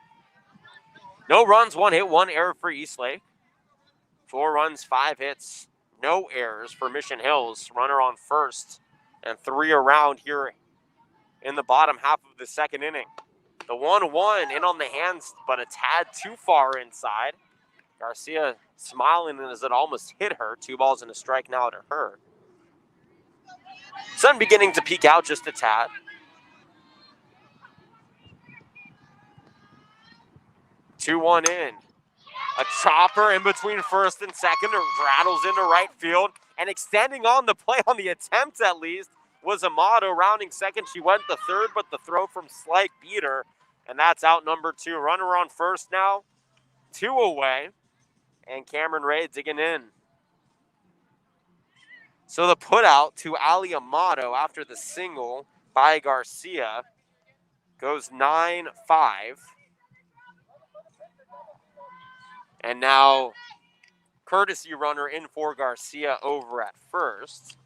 Speaker 1: No runs, 1 hit, 1 error for Eastlake. 4 runs, 5 hits, no errors for Mission Hills. Runner on first and 3 around here in the bottom half of the second inning. The 1-1 in on the hands, but a tad too far inside. Garcia smiling as it almost hit her. 2 balls and a strike now to her. Sun beginning to peek out just a tad. 2-1 in. A chopper in between first and second. It rattles into right field. And extending on the play, on the attempt at least, was Amato rounding second. She went to third, but the throw from Slyke beat her. And that's out number 2. Runner on first now. 2 away. And Cameron Ray digging in. So the put out to Ali Amato after the single by Garcia goes 9-5. And now courtesy runner in for Garcia over at first.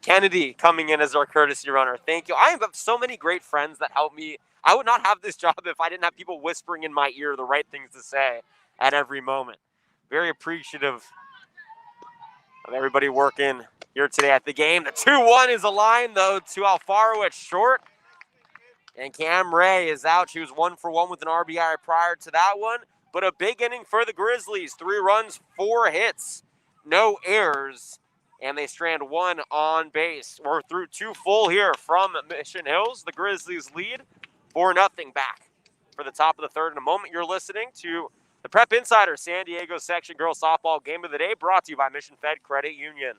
Speaker 1: Kennedy coming in as our courtesy runner. Thank you. I have so many great friends that help me. I would not have this job if I didn't have people whispering in my ear the right things to say at every moment. Very appreciative of everybody working here today at the game. The 2-1 is a line, though, to Alfaro at short. And Cam Ray is out. She was 1 for 1 with an RBI prior to that one. But a big inning for the Grizzlies. 3 runs, 4 hits, no errors. And they strand 1 on base. We're through 2 full here from Mission Hills. The Grizzlies lead 4-0 back for the top of the third. In a moment, you're listening to the Prep Insider San Diego Section Girls Softball Game of the Day, brought to you by Mission Fed Credit Union.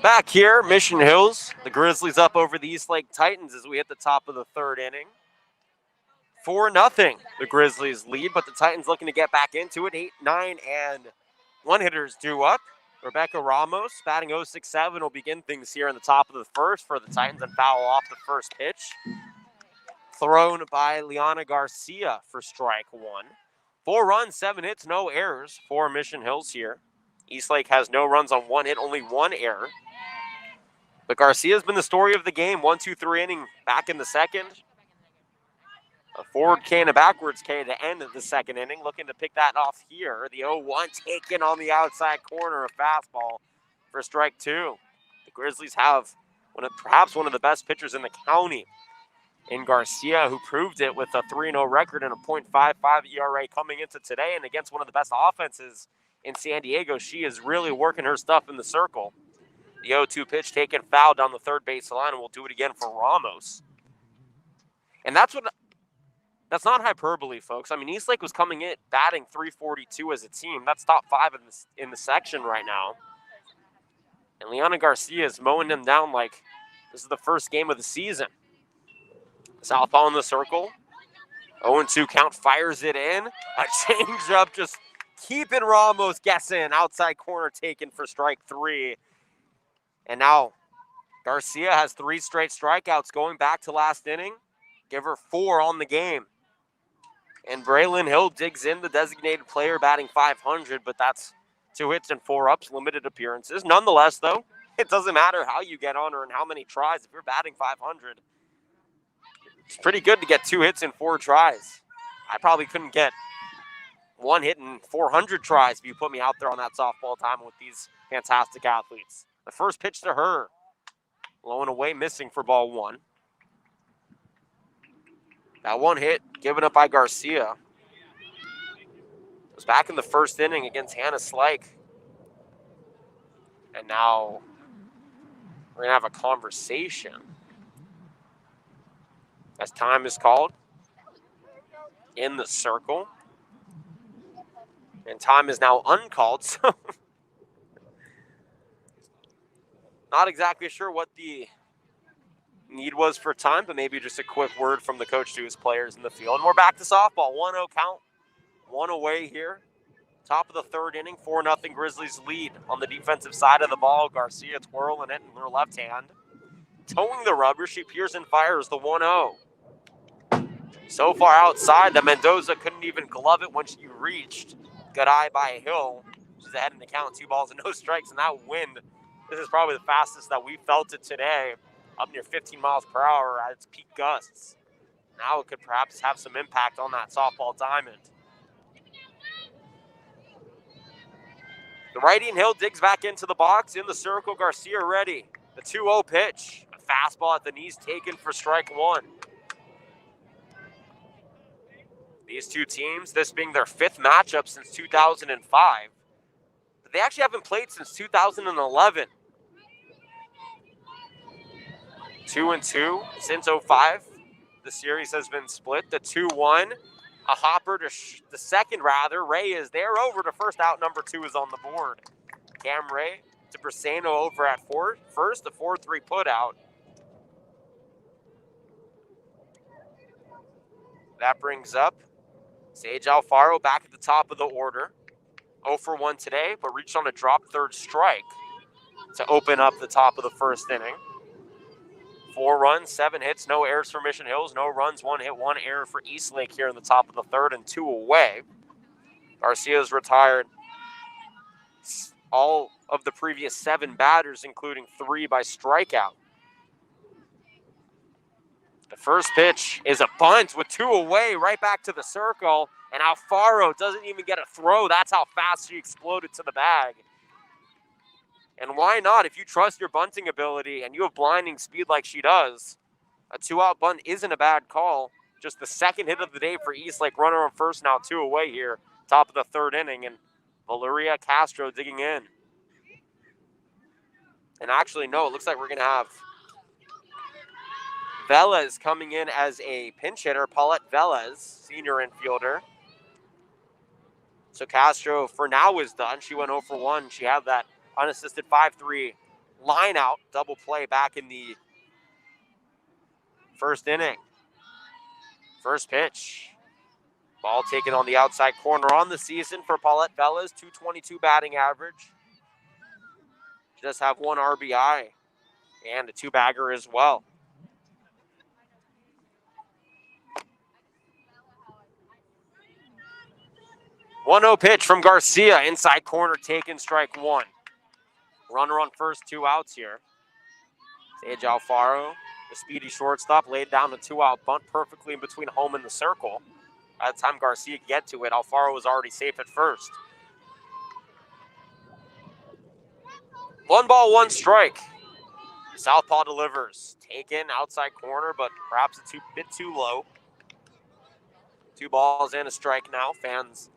Speaker 1: Back here, Mission Hills. The Grizzlies up over the Eastlake Titans as we hit the top of the third inning. 4-0. The Grizzlies lead, but the Titans looking to get back into it. 8, 9, and one hitters due up. Rebecca Ramos batting 0-6-7 will begin things here in the top of the first for the Titans and foul off the first pitch. Thrown by Liana Garcia for strike one. 4 runs, 7 hits, no errors for Mission Hills here. Eastlake has no runs on 1 hit, only 1 error. But Garcia's been the story of the game. 1-2-3 inning back in the second. A forward K and a backwards K to end of the second inning. Looking to pick that off here. The 0-1 taken on the outside corner, a fastball for strike 2. The Grizzlies have perhaps one of the best pitchers in the county in Garcia, who proved it with a 3-0 record and a .55 ERA coming into today. And against one of the best offenses in San Diego, she is really working her stuff in the circle. The 0-2 pitch taken foul down the third base line, and we'll do it again for Ramos. And that's not hyperbole, folks. I mean, Eastlake was coming in batting .342 as a team. That's top 5 in the section right now. And Liana Garcia is mowing them down like this is the first game of the season. Southpaw in the circle. 0-2 count, fires it in. A changeup just keeping Ramos guessing. Outside corner taken for strike 3. And now Garcia has 3 straight strikeouts going back to last inning. Give her 4 on the game. And Braylon Hill digs in, the designated player batting .500, but that's 2 hits and 4 ups, limited appearances. Nonetheless, though, it doesn't matter how you get on her and how many tries. If you're batting .500, it's pretty good to get 2 hits in 4 tries. I probably couldn't get 1 hit in 400 tries if you put me out there on that softball time with these fantastic athletes. The first pitch to her, low and away, missing for ball 1. That 1 hit given up by Garcia. It was back in the first inning against Hannah Slake. And now we're going to have a conversation as time is called in the circle. And time is now uncalled, so not exactly sure what the need was for time, but maybe just a quick word from the coach to his players in the field. And we're back to softball. 1-0 count, 1 away here. Top of the third inning, 4-0 Grizzlies lead on the defensive side of the ball. Garcia twirling it in her left hand. Towing the rubber, she peers and fires the 1-0. So far outside that Mendoza couldn't even glove it when she reached. Good eye by Hill. She's ahead in the count, 2 balls and no strikes. And that wind, this is probably the fastest that we felt it today. Up near 15 miles per hour at its peak gusts. Now it could perhaps have some impact on that softball diamond. The righty and Hill digs back into the box. In the circle, Garcia ready. The 2-0 pitch. A fastball at the knees taken for strike 1. These two teams, this being their 5th matchup since 2005. But they actually haven't played since 2011. 2-2 since 05. The series has been split. The 2-1. A hopper to the second, rather. Ray is there over to first. Out number 2 is on the board. Cam Ray to Briseno over at first. The 4-3 put out. That brings up Sage Alfaro back at the top of the order. 0 for 1 today, but reached on a drop third strike to open up the top of the first inning. 4 runs, 7 hits, no errors for Mission Hills. No runs, 1 hit, 1 error for Eastlake here in the top of the third and 2 away. Garcia's retired all of the previous 7 batters, including 3 by strikeout. The first pitch is a bunt with 2 away, right back to the circle. And Alfaro doesn't even get a throw. That's how fast she exploded to the bag. And why not? If you trust your bunting ability and you have blinding speed like she does, a 2-out bunt isn't a bad call. Just the second hit of the day for Eastlake. Runner on first, now 2 away here. Top of the third inning. And Valeria Castro digging in. And actually, no, it looks like we're going to have Velez coming in as a pinch hitter. Paulette Velez, senior infielder. So Castro, for now, is done. She went 0 for 1. She had that unassisted 5-3 line out double play back in the first inning. First pitch. Ball taken on the outside corner on the season for Paulette Velez, 222 batting average. She does have 1 RBI and a 2-bagger as well. 1-0 pitch from Garcia, inside corner taken, strike 1. Runner on first, 2 outs here. Sage Alfaro, the speedy shortstop, laid down a 2-out bunt perfectly in between home and the circle. By the time Garcia could get to it, Alfaro was already safe at first. 1 ball, 1 strike. Southpaw delivers. Taken outside corner, but perhaps a bit too low. 2 balls and a strike now. Fans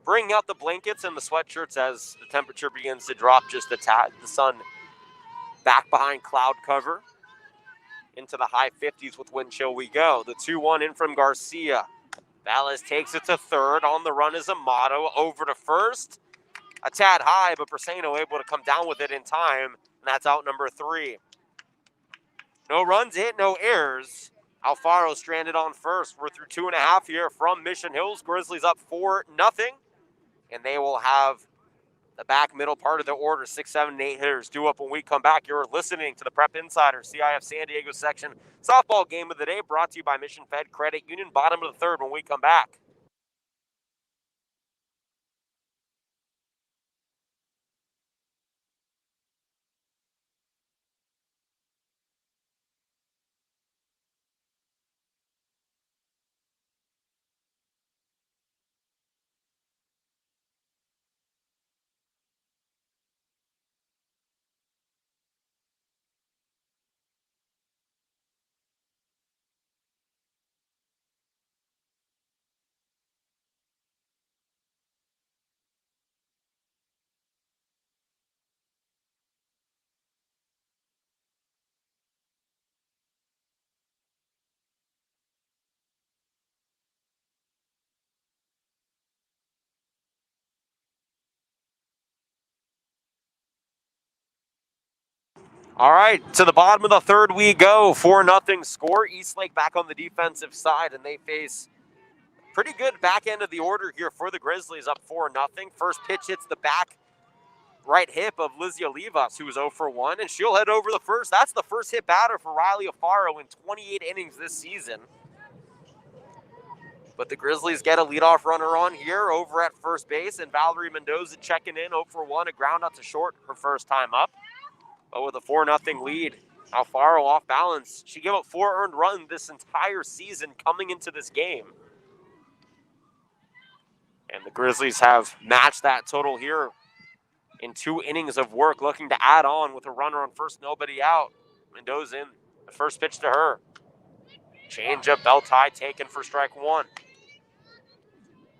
Speaker 1: bringing out the blankets and the sweatshirts as the temperature begins to drop just a tad. The sun back behind cloud cover. Into the high 50s with wind chill we go. The 2-1 in from Garcia. Velez takes it to third. On the run is Amato. Over to first. A tad high, but Briseno able to come down with it in time. And that's out number 3. No runs hit, no errors. Alfaro stranded on first. We're through 2.5 here from Mission Hills. Grizzlies up 4-0. And they will have the back middle part of the order, 6, 7, and 8 hitters due up when we come back. You're listening to the Prep Insider CIF San Diego section softball game of the day, brought to you by Mission Fed Credit Union. Bottom of the third when we come back. All right, to the bottom of the third we go. 4-0 score. Eastlake back on the defensive side, and they face pretty good back end of the order here for the Grizzlies, up 4-0. First pitch hits the back right hip of Lizzie Olivas, who was 0 for 1, and she'll head over the first. That's the first hit batter for Riley Alfaro in 28 innings this season. But the Grizzlies get a leadoff runner on here over at first base, and Valerie Mendoza checking in, 0 for 1, a ground out to short her first time up. But with a 4-0 lead, Alfaro off balance. She gave up 4 earned runs this entire season coming into this game. And the Grizzlies have matched that total here in 2 innings of work, looking to add on with a runner on first, nobody out. Mendoza in. The first pitch to her. Change up, belt high, taken for strike 1.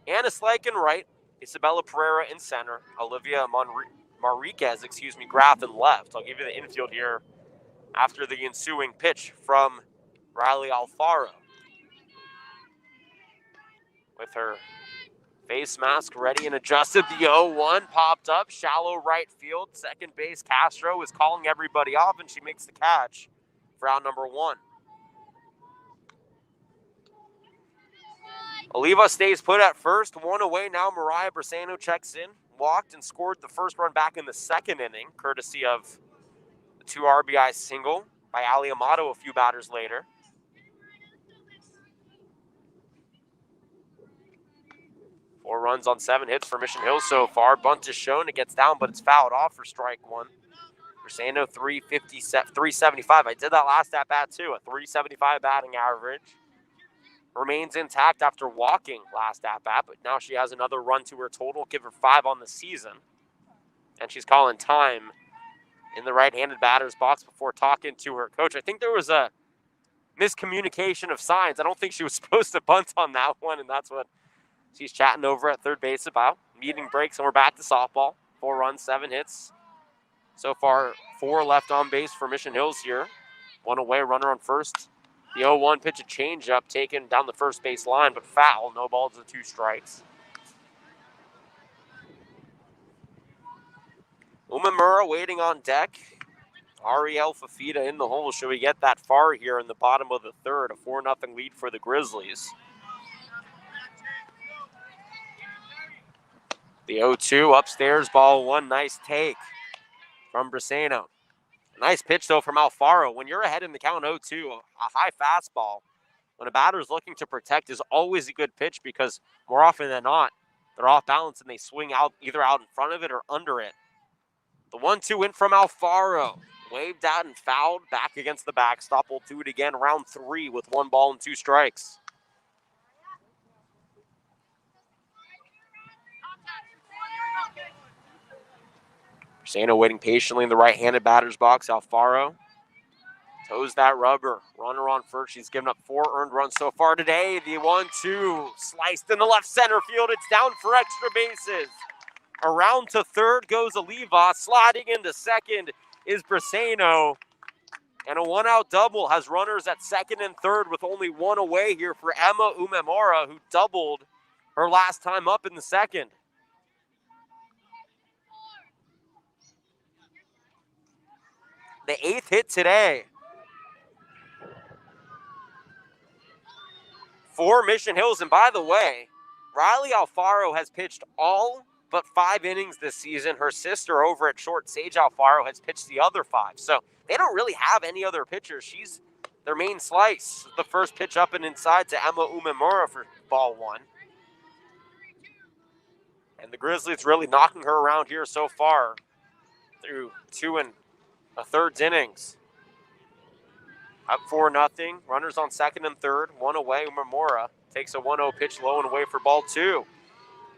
Speaker 1: Anna Slake in right. Isabella Pereira in center. Olivia Marquez, Graff in left. I'll give you the infield here after the ensuing pitch from Riley Alfaro. With her face mask ready and adjusted, the 0-1 popped up, shallow right field. Second base Castro is calling everybody off, and she makes the catch for out number 1. Oliva stays put at first, 1 away now. Mariah Briseno checks in, walked and scored the first run back in the second inning, courtesy of the 2 RBI single by Ali Amato a few batters later. Four runs on 7 hits for Mission Hills so far. Bunt is shown, it gets down, but it's fouled off for strike 1. Briseno, 375. I did that last at bat too, a 375 batting average. Remains intact after walking last at bat, but now she has another run to her total, give her 5 on the season. And she's calling time in the right-handed batter's box before talking to her coach. I think there was a miscommunication of signs. I don't think she was supposed to bunt on that one, and that's what she's chatting over at third base about. Meeting breaks, and we're back to softball. 4 runs, 7 hits. So far, 4 left on base for Mission Hills here. 1 away, runner on first. The 0-1 pitch, a changeup taken down the first base line, but foul. No balls and 2 strikes. Umemura waiting on deck. Ariel Fafita in the hole. Should we get that far here in the bottom of the third? A 4-0 lead for the Grizzlies. The 0-2 upstairs, ball one. Nice take from Briseno. Nice pitch, though, from Alfaro. When you're ahead in the count 0-2, a high fastball, when a batter is looking to protect, is always a good pitch because more often than not, they're off balance and they swing out either out in front of it or under it. The 1-2 in from Alfaro. Waved out and fouled back against the backstop. We'll do it again, round 3 with 1 ball and 2 strikes. Briseno waiting patiently in the right-handed batter's box. Alfaro toes that rubber. Runner on first. She's given up 4 earned runs so far today. The 1-2 sliced in the left center field. It's down for extra bases. Around to third goes Oliva. Sliding into second is Briseno. And a 1-out double has runners at second and third with only 1 away here for Emma Umemura, who doubled her last time up in the second. The 8th hit today for Mission Hills. And by the way, Riley Alfaro has pitched all but 5 innings this season. Her sister over at short, Sage Alfaro, has pitched the other 5. So they don't really have any other pitchers. She's their main slice. The first pitch up and inside to Emma Umemura for ball 1. And the Grizzlies really knocking her around here so far through 2 1/3 innings. Up 4-0. Runners on second and third. 1 away. Umemura takes a 1-0 pitch low and away for ball 2.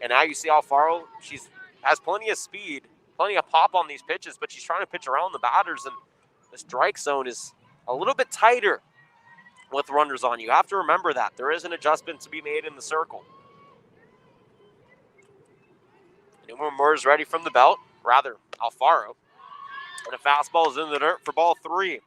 Speaker 1: And now you see Alfaro, has plenty of speed, plenty of pop on these pitches, but she's trying to pitch around the batters, and the strike zone is a little bit tighter with runners on. You have to remember that. There is an adjustment to be made in the circle. Umemura is ready from the belt, rather Alfaro. And a fastball is in the dirt for ball 3.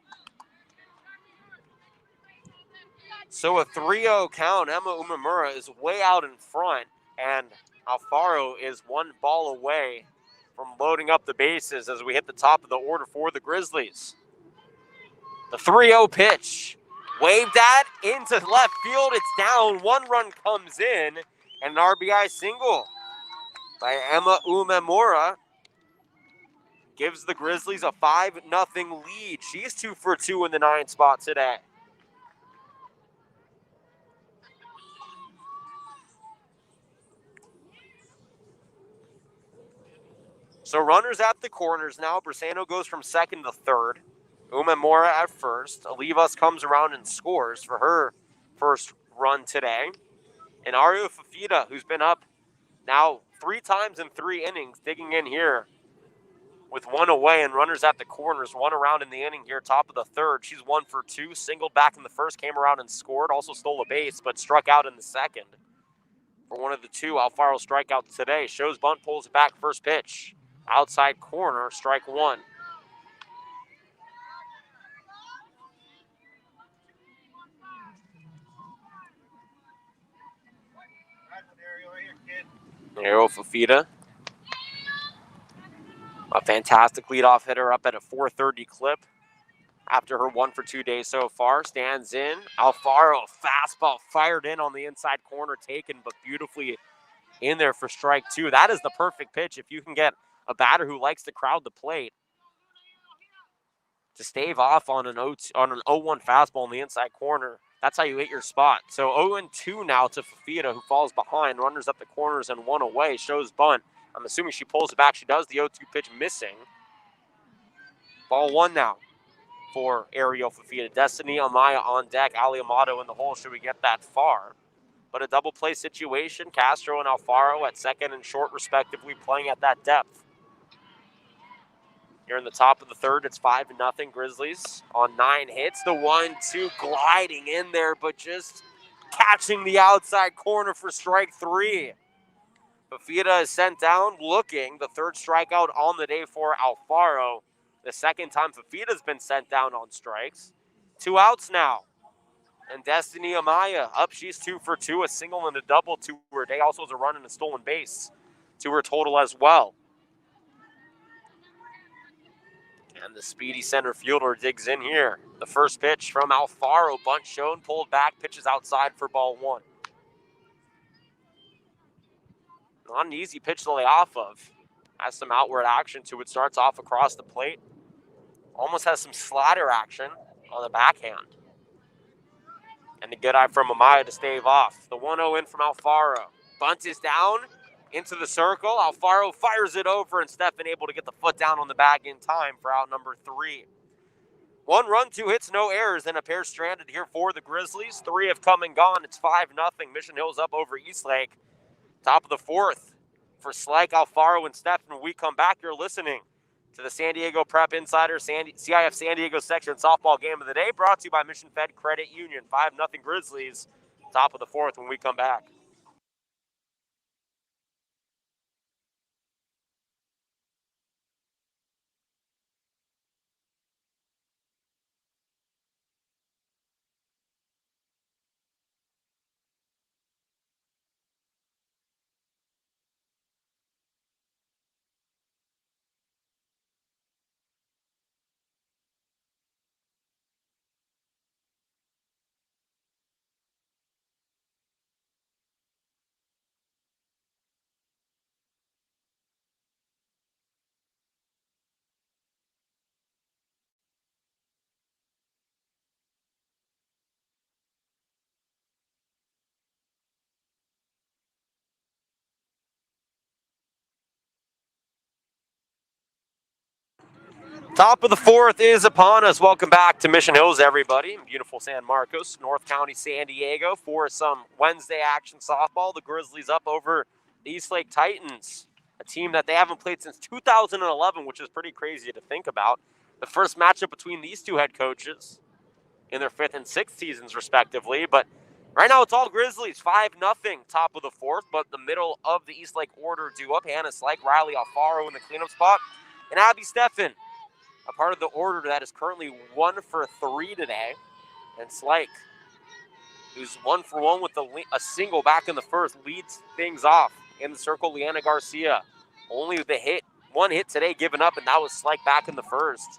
Speaker 1: So a 3-0 count. Emma Umemura is way out in front, and Alfaro is 1 ball away from loading up the bases as we hit the top of the order for the Grizzlies. The 3-0 pitch. Waved at into left field. It's down. 1 run comes in, and an RBI single by Emma Umemura gives the Grizzlies a 5-0 lead. She's 2 for 2 in the 9 spot today. So runners at the corners now. Briseno goes from second to third. Umemura at first. Olivas comes around and scores for her first run today. And Ariel Fafita, who's been up now 3 times in 3 innings, digging in here with 1 away and runners at the corners. 1 around in the inning here, top of the third. She's 1 for 2. Singled back in the first, came around and scored. Also stole a base, but struck out in the second. For one of the 2 Alfaro strikeouts today. Shows bunt, pulls it back, first pitch. Outside corner, strike 1. Ariel Fafita. A fantastic leadoff hitter up at a 430 clip after her 1 for 2 days so far. Stands in. Alfaro, fastball fired in on the inside corner, taken but beautifully in there for strike 2. That is the perfect pitch if you can get a batter who likes to crowd the plate to stave off on an 0-1 fastball in the inside corner. That's how you hit your spot. So 0-2 now to Fafita, who falls behind. Runners up the corners and 1 away. Shows bunt. I'm assuming she pulls it back. She does. The 0-2 pitch missing. Ball 1 now for Ariel Fafita. Destiny Amaya on deck. Ali Amato in the hole. Should we get that far? But a double play situation. Castro and Alfaro at second and short, respectively, playing at that depth. Here in the top of the third, it's 5-0 Grizzlies on 9 hits. The 1-2 gliding in there, but just catching the outside corner for strike 3. Fafita is sent down looking. The 3rd strikeout on the day for Alfaro. The 2nd time Fafita's been sent down on strikes. 2 outs now. And Destiny Amaya up. She's 2 for 2, a single and a double to her day. Also has a run and a stolen base to her total as well. And the speedy center fielder digs in here. The first pitch from Alfaro, bunt shown, pulled back, pitches outside for ball one. Not an easy pitch to lay off of. Has some outward action to it, starts off across the plate. Almost has some slider action on the backhand. And a good eye from Amaya to stave off. The 1-0 in from Alfaro. Bunt is down into the circle. Alfaro fires it over, and Stefan able to get the foot down on the bag in time for out number 3. 1 run, 2 hits, no errors, and a pair stranded here for the Grizzlies. 3 have come and gone. It's 5-0. Mission Hill's up over Eastlake. Top of the 4th for Slike, Alfaro, and Stefan. When we come back, you're listening to the San Diego Prep Insider CIF San Diego section softball game of the day, brought to you by Mission Fed Credit Union. 5-0 Grizzlies, top of the 4th when we come back. Top of the 4th is upon us. Welcome back to Mission Hills, everybody. In beautiful San Marcos, North County, San Diego, for some Wednesday action softball. The Grizzlies up over the Eastlake Titans, a team that they haven't played since 2011, which is pretty crazy to think about. The first matchup between these two head coaches in their 5th and 6th seasons, respectively. But right now, it's all Grizzlies, 5-0, top of the 4th. But the middle of the Eastlake order due up. Hannah Slike, Riley Alfaro in the cleanup spot, and Abby Stefan, a part of the order that is currently 1 for 3 today. And Slike, who's 1 for 1 with a single back in the 1st, leads things off. In the circle, Leanna Garcia. Only the one hit today given up, and that was Slike back in the 1st.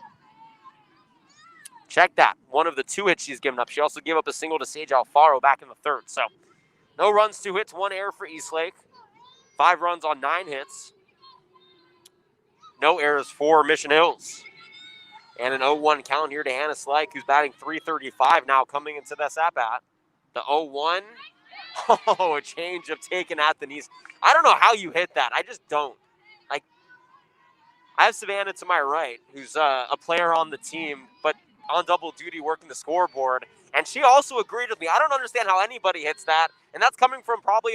Speaker 1: Check that. One of the 2 hits she's given up. She also gave up a single to Sage Alfaro back in the 3rd. So no runs, 2 hits, 1 error for Eastlake. 5 runs on 9 hits. No errors for Mission Hills. And an 0-1 count here to Hannah Slike, who's batting .335 now coming into this at-bat. The 0-1. Oh, a change of taken at the knees. I don't know how you hit that. I just don't. Like, I have Savannah to my right, who's a player on the team, but on double duty working the scoreboard. And she also agreed with me. I don't understand how anybody hits that. And that's coming from probably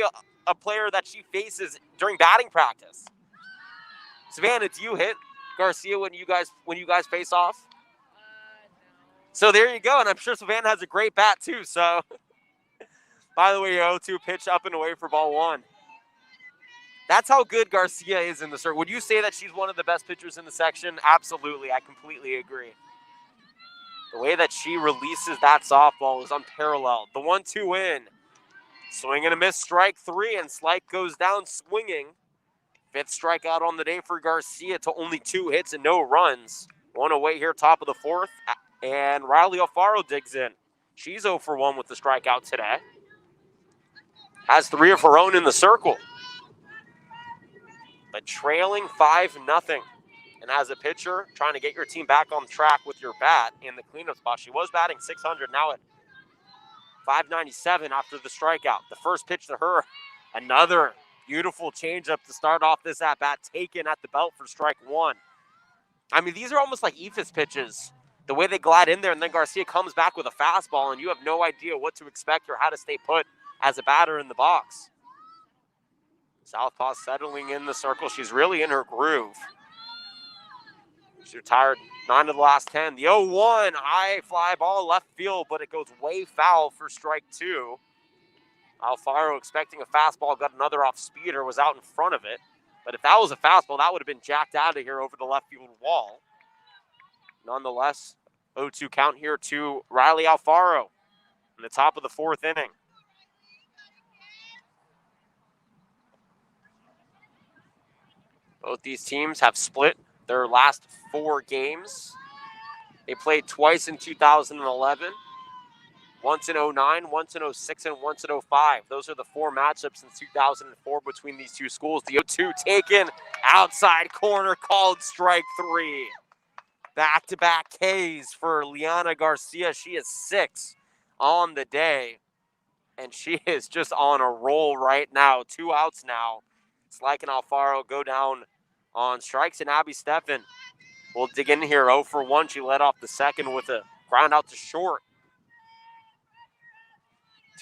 Speaker 1: a player that she faces during batting practice. Savannah, do you hit Garcia when you guys face off?
Speaker 2: No.
Speaker 1: So there you go, and I'm sure Savannah has a great bat too. So, by the way, your 0-2 pitch up and away for ball 1. That's how good Garcia is in the circle. Would you say that she's one of the best pitchers in the section? Absolutely, I completely agree. The way that she releases that softball is unparalleled. The 1-2 in, swing and a miss, strike 3, and Slike goes down swinging. 5th strikeout on the day for Garcia to only 2 hits and no runs. 1 away here, top of the 4th, and Riley Alfaro digs in. She's 0 for 1 with the strikeout today. Has 3 of her own in the circle. But trailing 5-0. And as a pitcher, trying to get your team back on track with your bat in the cleanup spot. She was batting .600, now at .597 after the strikeout. The first pitch to her, another beautiful changeup to start off this at-bat, taken at the belt for strike 1. I mean, these are almost like Ephus pitches. The way they glide in there, and then Garcia comes back with a fastball, and you have no idea what to expect or how to stay put as a batter in the box. Southpaw settling in the circle. She's really in her groove. She's retired 9 of the last 10. The 0-1, high fly ball left field, but it goes way foul for strike 2. Alfaro expecting a fastball, got another off speeder, was out in front of it. But if that was a fastball, that would have been jacked out of here over the left field wall. Nonetheless, 0-2 count here to Riley Alfaro in the top of the 4th inning. Both these teams have split their last 4 games They played twice in 2011, once in 09, once in 06, and once in 05. Those are the 4 matchups since 2004 between these two schools. The 0-2 taken, outside corner called strike 3. Back-to-back Ks for Liana Garcia. She is 6 on the day, and she is just on a roll right now. 2 outs now. Slike and Alfaro go down on strikes, and Abby Steffen will dig in here. 0 for 1. She led off the second with a ground out to short.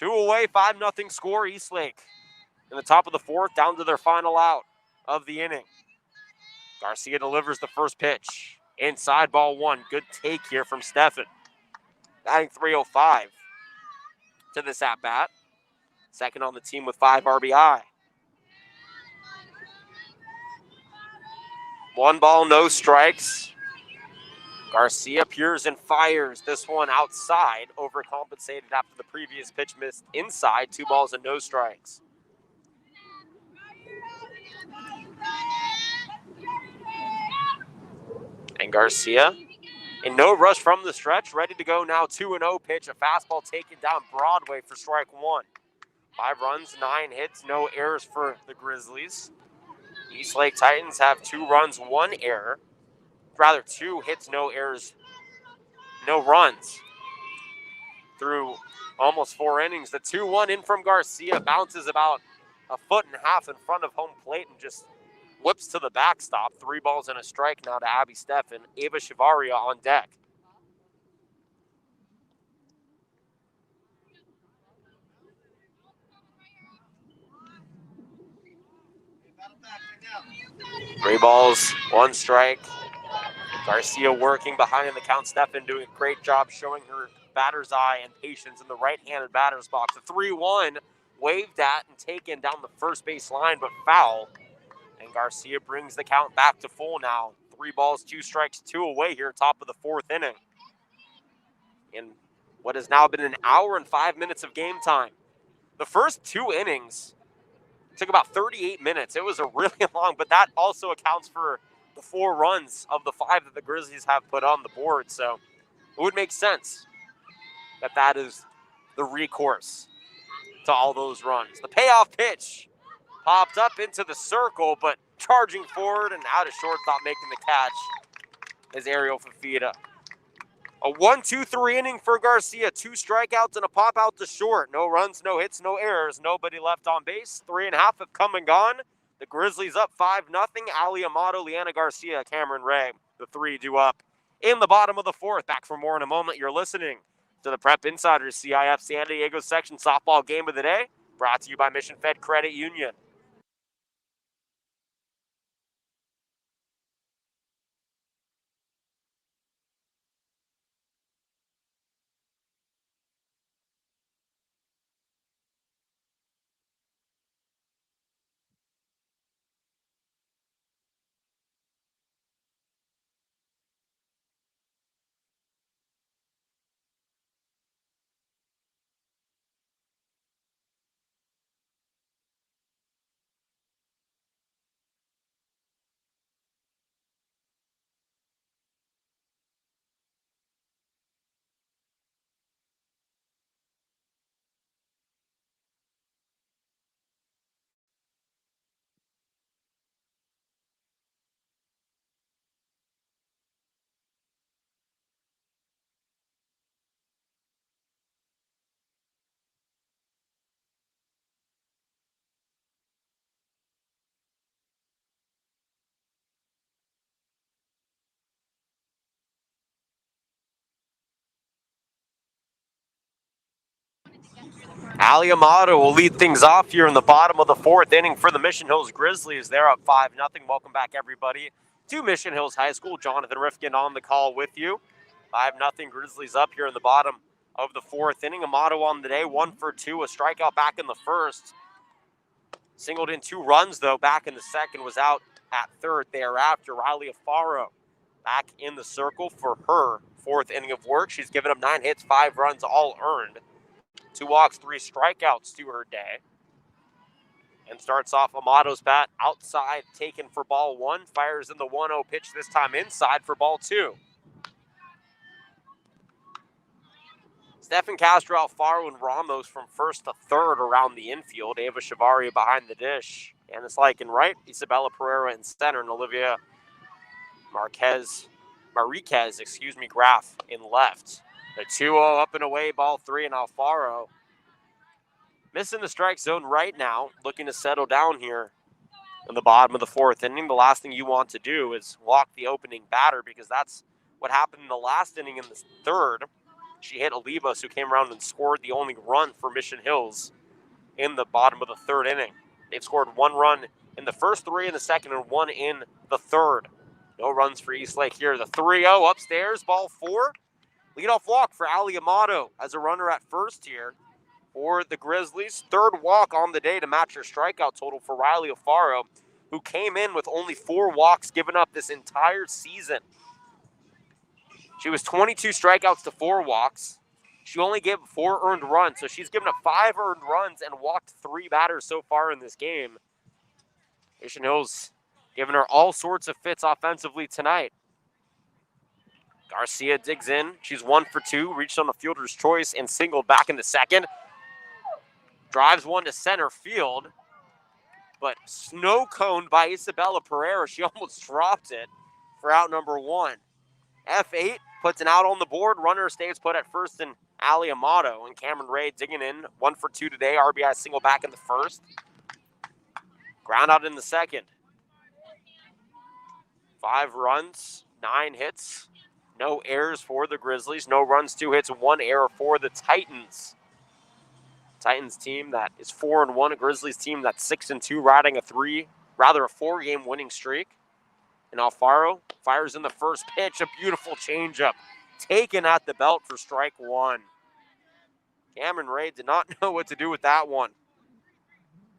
Speaker 1: 2 away, 5-0 score. Eastlake in the top of the 4th, down to their final out of the inning. Garcia delivers the first pitch. Inside, ball 1. Good take here from Steffen. Batting .305 to this at-bat. Second on the team with 5 RBI. 1 ball, no strikes. Garcia peers and fires this one outside, overcompensated after the previous pitch missed inside. 2 balls and no strikes. And Garcia, in no rush from the stretch, ready to go now. 2-0 pitch, a fastball taken down Broadway for strike 1. 5 runs, 9 hits, no errors for the Grizzlies. Eastlake Titans have 2 runs, 1 error. Rather, 2 hits, no errors, no runs through almost 4 innings. The 2-1 in from Garcia bounces about 1.5 feet in front of home plate and just whips to the backstop. 3 balls and a strike now to Abby Steffen. Ava Shivaria on deck. Three balls, 1 strike. Garcia working behind the count. Steffen doing a great job showing her batter's eye and patience in the right-handed batter's box. The 3-1 waved at and taken down the first base line, but foul. And Garcia brings the count back to full now. 3 balls, 2 strikes, 2 away here, top of the 4th inning. In what has now been an hour and 5 minutes of game time. The first 2 innings took about 38 minutes. It was a really long, but that also accounts for the 4 runs of the 5 that the Grizzlies have put on the board. So it would make sense that that is the recourse to all those runs. The payoff pitch popped up into the circle, but charging forward and out of shortstop making the catch is Ariel Fafita. A 1-2-3 inning for Garcia. 2 strikeouts and a pop out to short. No runs, no hits, no errors. Nobody left on base. 3.5 have come and gone. The Grizzlies up 5-0. Ali Amato, Liana Garcia, Cameron Ray. The 3 due up in the bottom of the 4th. Back for more in a moment. You're listening to the Prep Insiders CIF San Diego section softball game of the day. Brought to you by Mission Fed Credit Union. Ali Amato will lead things off here in the bottom of the 4th inning for the Mission Hills Grizzlies. They're up 5-0. Welcome back, everybody, to Mission Hills High School. Jonathan Rifkin on the call with you. 5-0 Grizzlies up here in the bottom of the 4th inning. Amato on the day, 1 for 2, a strikeout back in the first. Singled in 2 runs, though, back in the second, was out at third thereafter. Riley Alfaro back in the circle for her 4th inning of work. She's given up 9 hits, 5 runs, all earned. 2 walks, 3 strikeouts to her day. And starts off Amato's bat outside, taken for ball 1. Fires in the 1-0 pitch, this time inside for ball 2. Stefan Castro, Alfaro, and Ramos from first to third around the infield. Ava Shavaria behind the dish. And it's like in right, Isabella Pereira in center, and Olivia Mariquez, Graf in left. The 2-0 up and away, ball 3, and Alfaro missing the strike zone right now, looking to settle down here in the bottom of the fourth inning. The last thing you want to do is walk the opening batter, because that's what happened in the last inning in the third. She hit Olivas, who came around and scored the only run for Mission Hills in the bottom of the third inning. They've scored 1 run in the first 3 in the second and 1 in the third. No runs for Eastlake here. The 3-0 upstairs, ball 4. Leadoff walk for Ali Amato as a runner at first here for the Grizzlies. Third walk on the day to match her strikeout total for Riley Alfaro, who came in with only 4 walks given up this entire season. She was 22 strikeouts to 4 walks. She only gave 4 earned runs, so she's given up 5 earned runs and walked 3 batters so far in this game. Mission Hills giving her all sorts of fits offensively tonight. Garcia digs in. She's 1 for 2, reached on a fielder's choice and singled back into second. Drives one to center field, but snow coned by Isabella Pereira. She almost dropped it for out number 1. F8 puts an out on the board. Runner stays put at first, and Ali Amato and Cameron Ray digging in. 1 for 2 today. RBI single back in the first. Ground out in the second. 5 runs, 9 hits, no errors for the Grizzlies. No runs, 2 hits, 1 error for the Titans. Titans team that is 4-1. A Grizzlies team that's 6-2, riding a 4-game winning streak. And Alfaro fires in the first pitch. A beautiful changeup taken at the belt for strike 1. Cameron Ray did not know what to do with that one.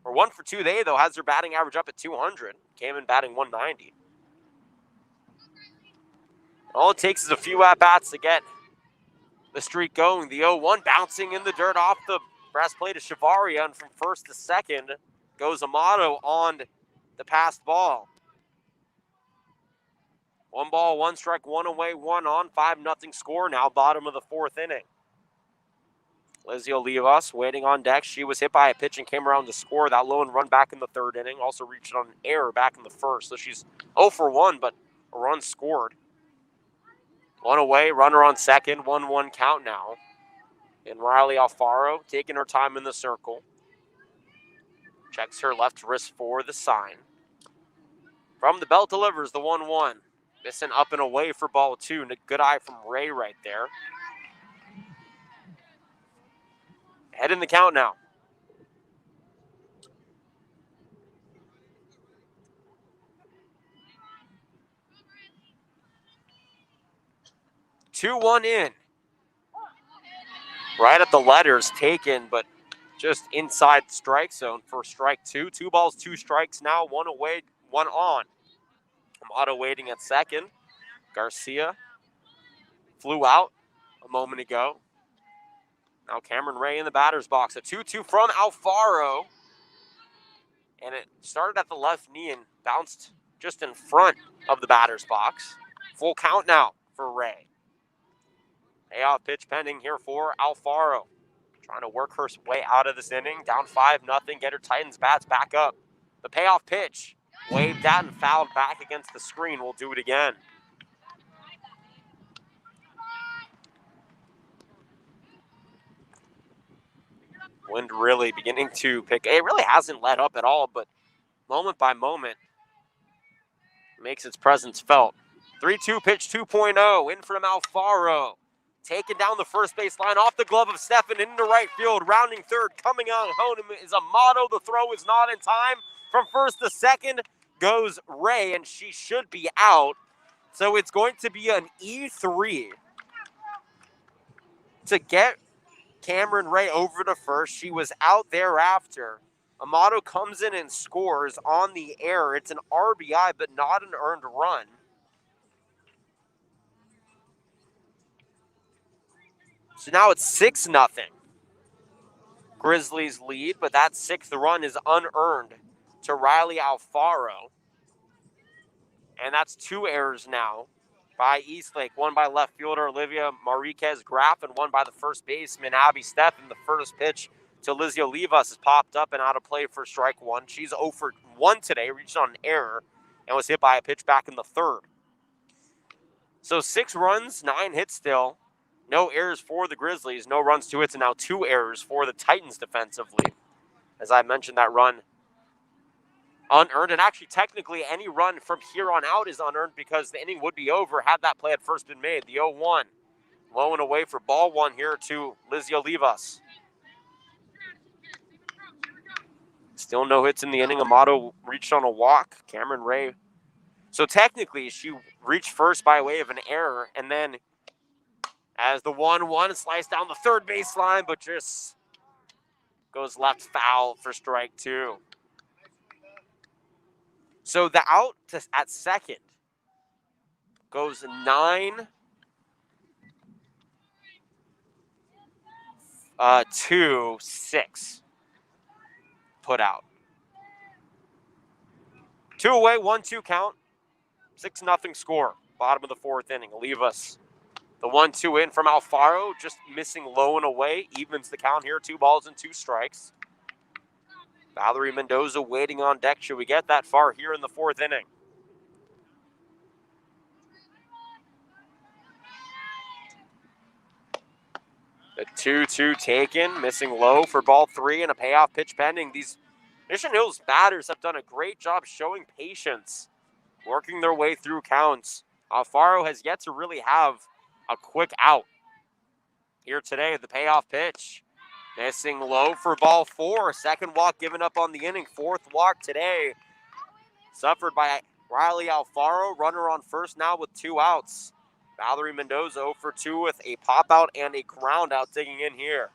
Speaker 1: Or 1 for 2 today, though, has their batting average up at 200. Came in batting 190. All it takes is a few at-bats to get the streak going. The 0-1 bouncing in the dirt off the brass plate of Shavaria, and from first to second goes Amato on the passed ball. 1 ball, 1 strike, 1 away, 1 on. 5-0 score now, bottom of the 4th inning. Lizzie Olivas waiting on deck. She was hit by a pitch and came around to score that low and run back in the 3rd inning. Also reached on an error back in the 1st. So she's 0 for 1, but a run scored. 1 away, runner on second, 1-1 count now. And Riley Alfaro taking her time in the circle. Checks her left wrist for the sign. From the belt delivers the 1-1. Missing up and away for ball 2. Good eye from Ray right there. Head in the count now. Two-one in. Right at the letters taken, but just inside the strike zone for strike 2. 2 balls, 2 strikes now. 1 away, 1 on. Amato waiting at second. Garcia flew out a moment ago. Now Cameron Ray in the batter's box. A 2-2 from Alfaro. And it started at the left knee and bounced just in front of the batter's box. Full count now for Ray. Payoff pitch pending here for Alfaro. Trying to work her way out of this inning. Down 5-0. Get her Titans bats back up. The payoff pitch. Waved at and fouled back against the screen. We'll do it again. Wind really beginning to pick. It really hasn't let up at all, but moment by moment makes its presence felt. 3-2 pitch 2.0 in from Alfaro. Taken down the first base line off the glove of Stefan into right field. Rounding third, coming on home is Amato. The throw is not in time. From first to second goes Ray, and she should be out. So it's going to be an E3 to get Cameron Ray over to first. She was out thereafter. Amato comes in and scores on the air. It's an RBI, but not an earned run. So now it's 6-0. Grizzlies lead, but that 6th run is unearned to Riley Alfaro. And that's 2 errors now by Eastlake, one by left fielder Olivia Mariquez Graff, and one by the first baseman Abby Steff. And the first pitch to Lizzie Olivas has popped up and out of play for strike one. She's 0 for 1 today, reached on an error, and was hit by a pitch back in the third. So 6 runs, 9 hits still. No errors for the Grizzlies, no runs, 2 hits, and now 2 errors for the Titans defensively. As I mentioned, that run unearned, and actually technically any run from here on out is unearned because the inning would be over had that play at first been made. The 0-1, low and away for ball one here to Lizzie Olivas. Still no hits in the inning. Amato reached on a walk. Cameron Ray. So technically she reached first by way of an error, and then as the 1-1 sliced down the third baseline, but just goes left foul for strike two. So the out at second goes 9-2-6. Put out. 2 away, 1-2 count. 6-0 score. Bottom of the fourth inning. Olivas. The 1-2 in from Alfaro, just missing low and away. Evens the count here. 2 balls and 2 strikes. Valerie Mendoza waiting on deck. Should we get that far here in the fourth inning? The 2-2 taken, missing low for ball 3 and a payoff pitch pending. These Mission Hills batters have done a great job showing patience, working their way through counts. Alfaro has yet to really have a quick out. Here today, the payoff pitch. Missing low for ball 4. Second walk given up on the inning. 4th walk today. Suffered by Riley Alfaro. Runner on first now with 2 outs. Valerie Mendoza 0 for 2 with a pop out and a ground out digging in here.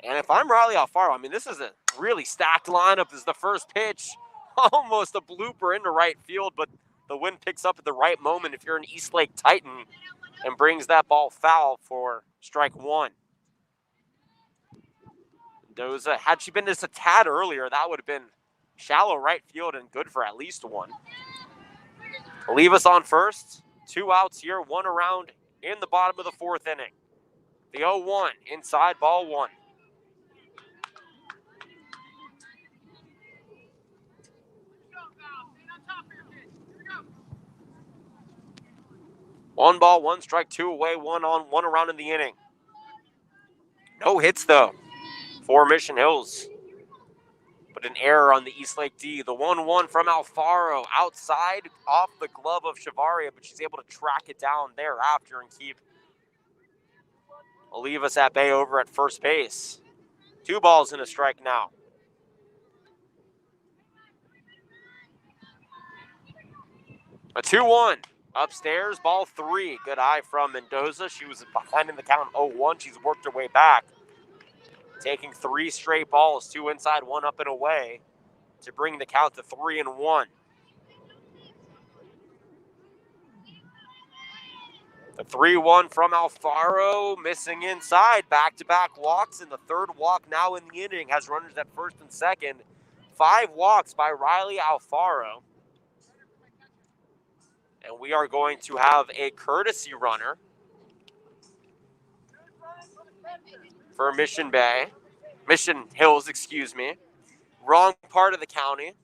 Speaker 1: And if I'm Riley Alfaro, I mean, this is a really stacked lineup. This is the first pitch. Almost a blooper into right field, but the wind picks up at the right moment if you're an Eastlake Titan and brings that ball foul for strike 1. Mendoza, had she been just a tad earlier, that would have been shallow right field and good for at least 1. Olivas on first. 2 outs here, 1 around in the bottom of the 4th inning. The 0-1, inside ball 1. One ball, 1 strike, 2 away, 1 on, 1 around in the inning. No hits, though, for Mission Hills. But an error on the Eastlake D. The 1-1 from Alfaro outside off the glove of Chavaria, but she's able to track it down thereafter and keep Olivas at bay over at first base. 2 balls and a strike now. A 2-1. Upstairs, ball 3. Good eye from Mendoza. She was behind in the count 0-1. She's worked her way back. Taking 3 straight balls, 2 inside, 1 up and away to bring the count to 3-1. The 3-1 from Alfaro, missing inside. Back-to-back walks, and the 3rd walk now in the inning has runners at first and second. 5 walks by Riley Alfaro. And we are going to have a courtesy runner for Mission Hills, excuse me. Wrong part of the county.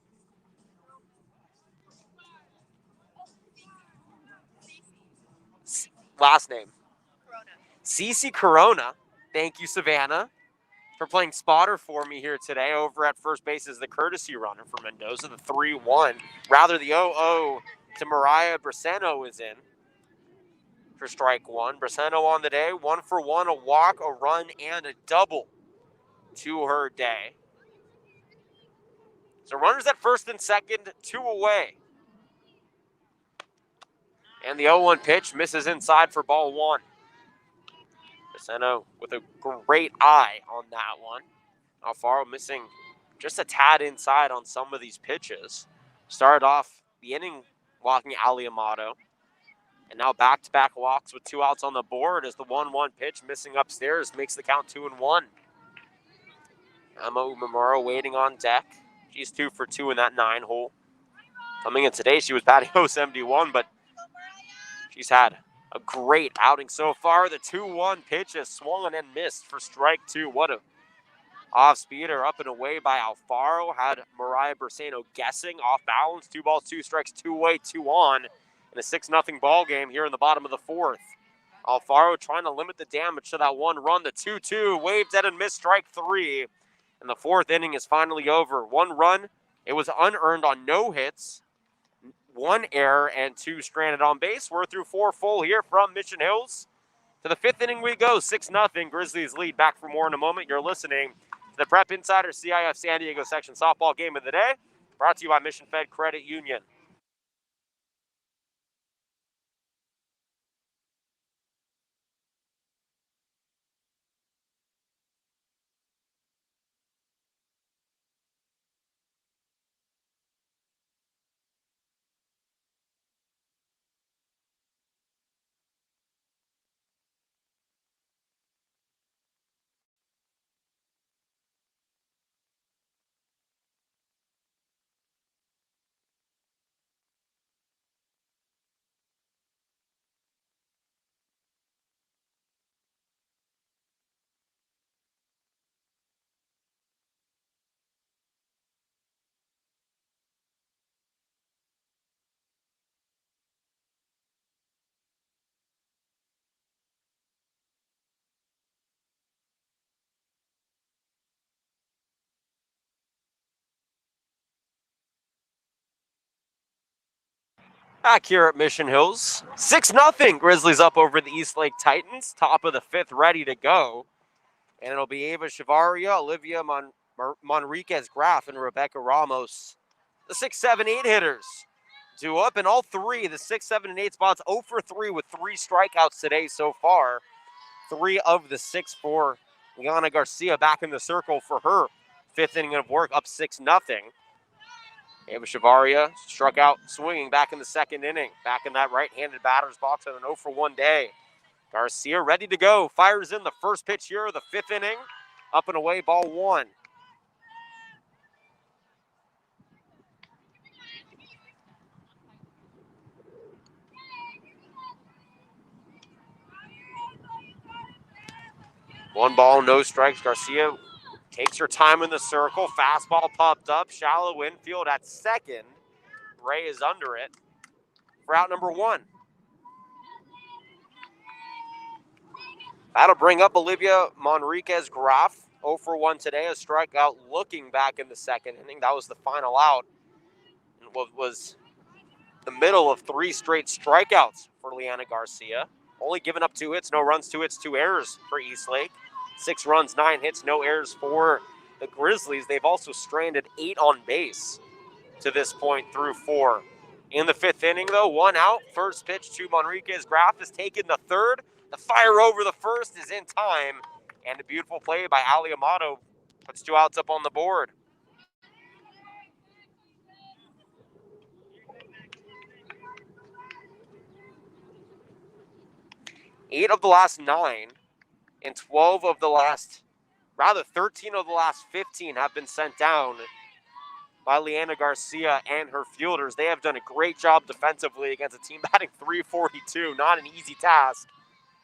Speaker 1: Last name. Cece Corona. Thank you, Savannah, for playing spotter for me here today. Over at first base is the courtesy runner for Mendoza. The 3-1. Rather, the 0-0 to Mariah Briseno is in for strike 1. Briseno on the day. 1 for 1, a walk, a run, and a double to her day. So runners at first and second, 2 away. And the 0-1 pitch misses inside for ball 1. Briseno with a great eye on that one. Alfaro missing just a tad inside on some of these pitches. Started off the inning walking Ali Amato. And now back-to-back walks with 2 outs on the board as the 1-1 pitch missing upstairs makes the count 2-1. Emma Umamura waiting on deck. She's 2 for 2 in that 9 hole. Coming in today, she was batting 071, but she's had a great outing so far. The 2-1 pitch is swung and missed for strike 2. What a off-speeder up and away by Alfaro. Had Mariah Bersano guessing, off balance. 2 balls, 2 strikes, 2 away, 2 on in a 6-0 ball game here in the bottom of the 4th. Alfaro trying to limit the damage to that 1 run. The 2-2 waved dead and missed strike 3. And the 4th inning is finally over. 1 run. It was unearned on no hits. 1 error and 2 stranded on base. We're through 4 full here from Mission Hills. To the 5th inning we go, 6-0. Grizzlies lead. Back for more in a moment. You're listening to the Prep Insider CIF San Diego section softball game of the day, brought to you by Mission Fed Credit Union. Back here at Mission Hills, 6-0. Grizzlies up over the Eastlake Titans. Top of the 5th, ready to go. And it'll be Ava Chavaria, Olivia Monriquez Graff, and Rebecca Ramos. The 6, 7, 8 hitters due up, and all 3, the 6, 7, and 8 spots, 0 for 3 with 3 strikeouts today so far. 3 of the 6 for Liana Garcia back in the circle for her 5th inning of work, up 6-0. Ava Chavaria struck out swinging back in the 2nd inning. Back in that right-handed batter's box on an 0 for 1 day. Garcia ready to go. Fires in the first pitch here of the 5th inning. Up and away, ball 1. One ball, no strikes. Garcia takes her time in the circle. Fastball popped up. Shallow infield at second. Ray is under it for out number 1. That'll bring up Olivia Monriquez Graff. 0 for 1 today. A strikeout looking back in the 2nd inning. That was the final out. It was the middle of 3 straight strikeouts for Liana Garcia. Only given up 2 hits, no runs, 2 hits, 2 errors for Eastlake. 6 runs, 9 hits, no errors for the Grizzlies. They've also stranded 8 on base to this point through 4. In the 5th inning, though, 1 out. First pitch to Monriquez Graff is taken the 3rd. The fire over the 1st is in time. And a beautiful play by Ali Amato puts 2 outs up on the board. Eight of the last 9 and 13 of the last 15 have been sent down by Liana Garcia and her fielders. They have done a great job defensively against a team batting .342. Not an easy task.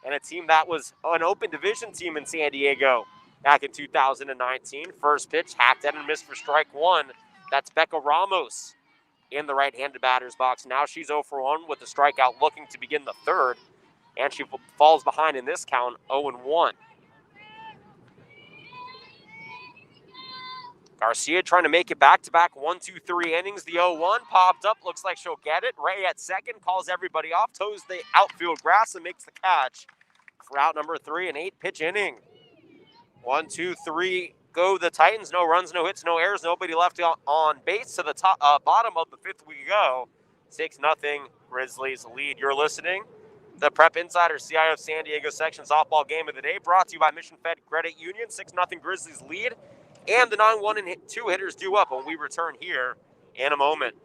Speaker 1: And a team that was an open division team in San Diego back in 2019. First pitch, hacked at and missed for strike 1. That's Becca Ramos in the right-handed batter's box. Now she's 0 for 1 with a strikeout looking to begin the 3rd. And she falls behind in this count, 0-1. Garcia trying to make it back-to-back 1, 2, 3 innings. The 0-1 popped up. Looks like she'll get it. Ray at second calls everybody off, toes the outfield grass, and makes the catch for out number 3, an 8-pitch inning. 1, 2, 3, go the Titans. No runs, no hits, no errors. Nobody left on base. To the top, bottom of the 5th we go. 6-0 Grizzlies lead. You're listening. The Prep Insider CIF San Diego section softball game of the day, brought to you by Mission Fed Credit Union. 6-0 Grizzlies lead. And the 9-1 and 2 hitters due up when we return here in a moment.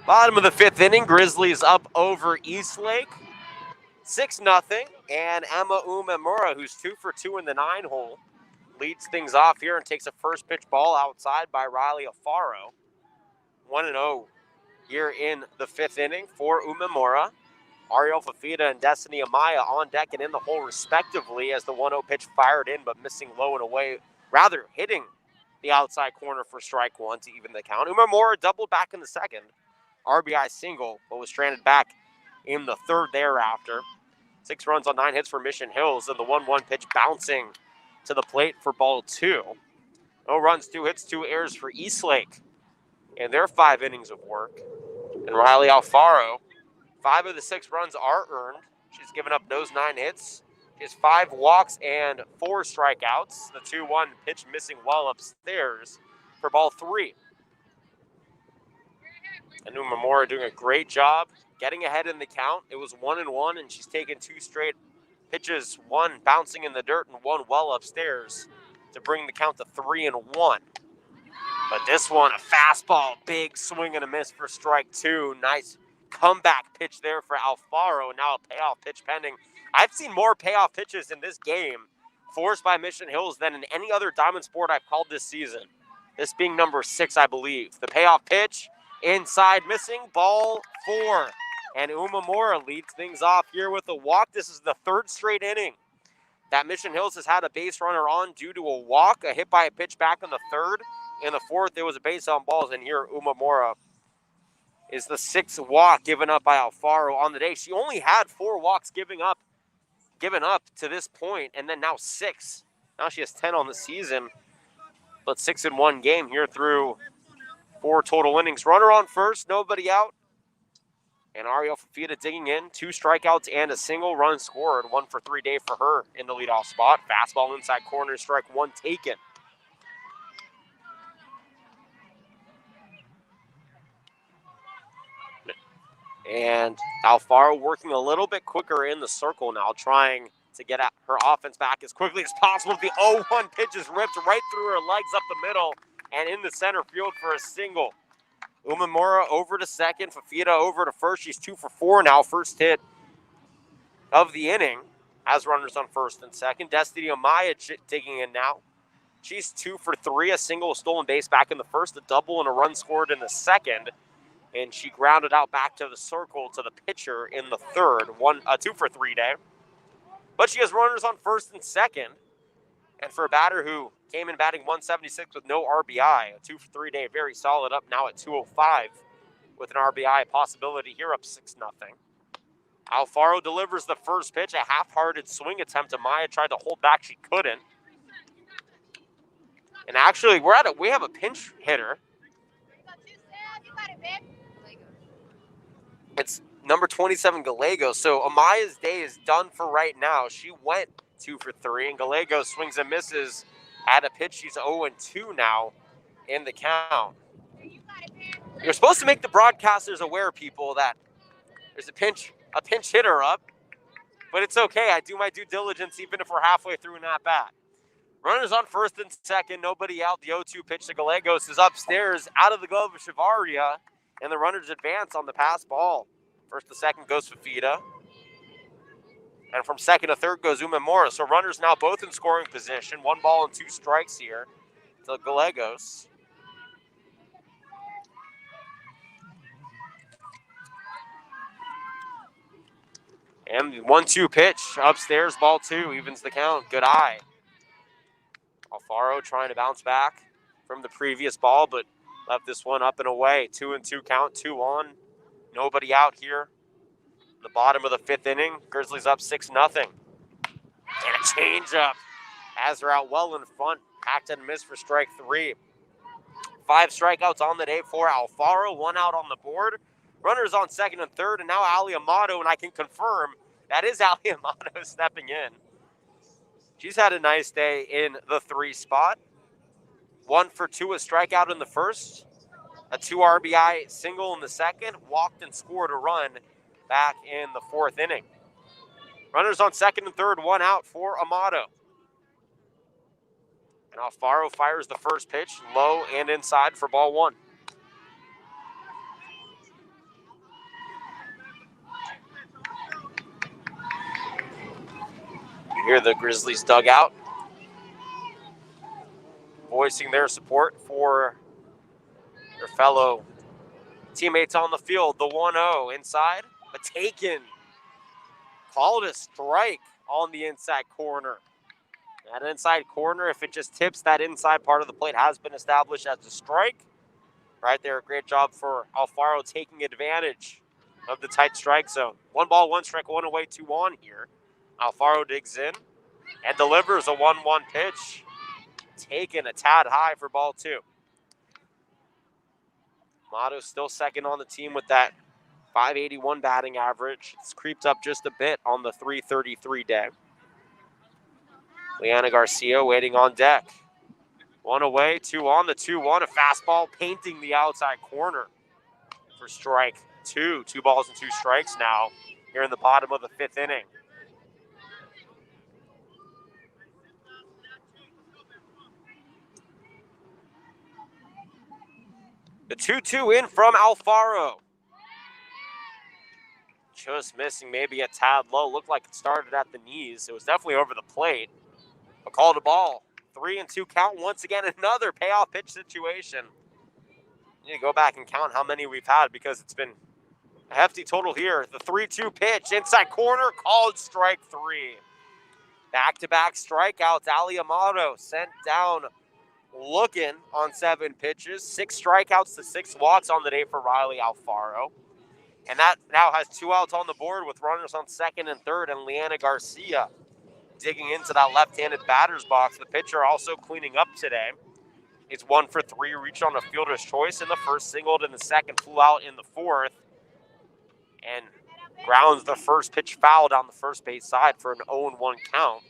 Speaker 1: Bottom of the fifth inning, Grizzlies up over Eastlake, 6-0, and Emma Umemura, who's 2 for 2 in the 9-hole, leads things off here and takes a first pitch ball outside by Riley Alfaro. 1-0 here in the fifth inning for Umemura. Ariel Fafita and Destiny Amaya on deck and in the hole respectively as the 1-0 pitch fired in but missing low and away, rather hitting the outside corner for strike one to even the count. Umemura doubled back in the second. RBI single, but was stranded back in the third thereafter. 6 runs on 9 hits for Mission Hills, and the 1-1 pitch bouncing to the plate for ball 2. No runs, 2 hits, 2 errors for Eastlake in their 5 innings of work. And Riley Alfaro, 5 of the 6 runs are earned. She's given up those 9 hits. She has 5 walks and 4 strikeouts. The 2-1 pitch missing well upstairs for ball 3. And Umemura doing a great job getting ahead in the count. It was 1-1, and she's taken 2 straight pitches, 1 bouncing in the dirt and 1 well upstairs to bring the count to 3-1. But this one, a fastball, big swing and a miss for strike 2. Nice comeback pitch there for Alfaro, and now a payoff pitch pending. I've seen more payoff pitches in this game forced by Mission Hills than in any other Diamond sport I've called this season. This being number 6, I believe. The payoff pitch, inside missing, ball 4. And Umemura leads things off here with a walk. This is the 3rd straight inning that Mission Hills has had a base runner on due to a walk, a hit by a pitch back in the 3rd. In the 4th, there was a base on balls, and here Umemura is the 6th walk given up by Alfaro on the day. She only had 4 walks given up to this point, and then now 6. Now she has 10 on the season, but 6 in 1 game here through 4 total innings. Runner on first, nobody out. And Ariel Fafita digging in, 2 strikeouts and a single run scored. 1 for 3 day for her in the leadoff spot. Fastball inside corner, strike 1 taken. And Alfaro working a little bit quicker in the circle now, trying to get at her offense back as quickly as possible. The 0-1 pitch is ripped right through her legs up the middle and in the center field for a single. Umemura over to second, Fafita over to first. She's 2 for 4 now, first hit of the inning. Has runners on first and second. Destiny Amaya digging in now. She's 2 for 3, a single, a stolen base back in the first, a double, and a run scored in the second. And she grounded out back to the circle to the pitcher in the third, 2 for 3 day. But she has runners on first and second. And for a batter who came in batting 176 with no RBI, a 2 for 3 day, very solid, up now at 205 with an RBI possibility here, up 6-0. Alfaro delivers the first pitch, a half-hearted swing attempt. Amaya tried to hold back, she couldn't. And actually, we have a pinch hitter. It's number 27, Gallegos. So Amaya's day is done for right now. She went 2 for 3, and Gallegos swings and misses at a pitch. She's 0-2 now in the count. You're supposed to make the broadcasters aware, people, that there's a pinch hitter up, but it's okay. I do my due diligence even if we're halfway through an at-bat. Runners on first and second, nobody out. The 0-2 pitch to Gallegos is upstairs, out of the glove of Shavaria, and the runners advance on the pass ball. First to second goes Fafita. And from second to third goes Umemura. So runners now both in scoring position. 1 ball and 2 strikes here to Gallegos. And the 1-2 pitch upstairs, ball 2, evens the count. Good eye. Alfaro trying to bounce back from the previous ball, but left this one up and away. 2-2 count, 2 on. Nobody out here. The bottom of the 5th inning, Grizzlies up 6-0. And a changeup has her out well in front. Hacked and missed for strike 3. 5 strikeouts on the day for Alfaro. 1 out on the board. Runners on second and third, and now Ali Amato, and I can confirm that is Ali Amato stepping in. She's had a nice day in the 3 spot. 1 for 2, a strikeout in the first. A 2 RBI single in the second. Walked and scored a run back in the 4th inning. Runners on second and third, 1 out for Amato. And Alfaro fires the first pitch, low and inside for ball 1. You hear the Grizzlies dugout voicing their support for their fellow teammates on the field. The 1-0 inside, but taken. Called a strike on the inside corner. That inside corner, if it just tips that inside part of the plate, has been established as a strike. Right there, great job for Alfaro taking advantage of the tight strike zone. 1 ball, 1 strike, 1 away, 2 on here. Alfaro digs in and delivers a 1-1 pitch. Taken a tad high for ball 2. Motto's still second on the team with that .581 batting average. It's creeped up just a bit on the .333 day. Leanna Garcia waiting on deck. 1 away, 2 on, the 2-1. A fastball painting the outside corner for strike 2. 2 balls and 2 strikes now here in the bottom of the 5th inning. The 2-2 in from Alfaro. Just missing maybe a tad low. Looked like it started at the knees. It was definitely over the plate. A call to ball. 3-2 count. Once again, another payoff pitch situation. You need to go back and count how many we've had because it's been a hefty total here. The 3-2 pitch. Inside corner. Called strike 3. Back-to-back strikeouts. Ali Amato sent down looking on 7 pitches. 6 strikeouts to 6 walks on the day for Riley Alfaro. And that now has 2 outs on the board with runners on 2nd and 3rd, and Leanna Garcia digging into that left-handed batter's box. The pitcher also cleaning up today. It's 1 for 3, reached on a fielder's choice in the first, singled in the second, flew out in the 4th, and grounds the first pitch foul down the first base side for an 0-1 count.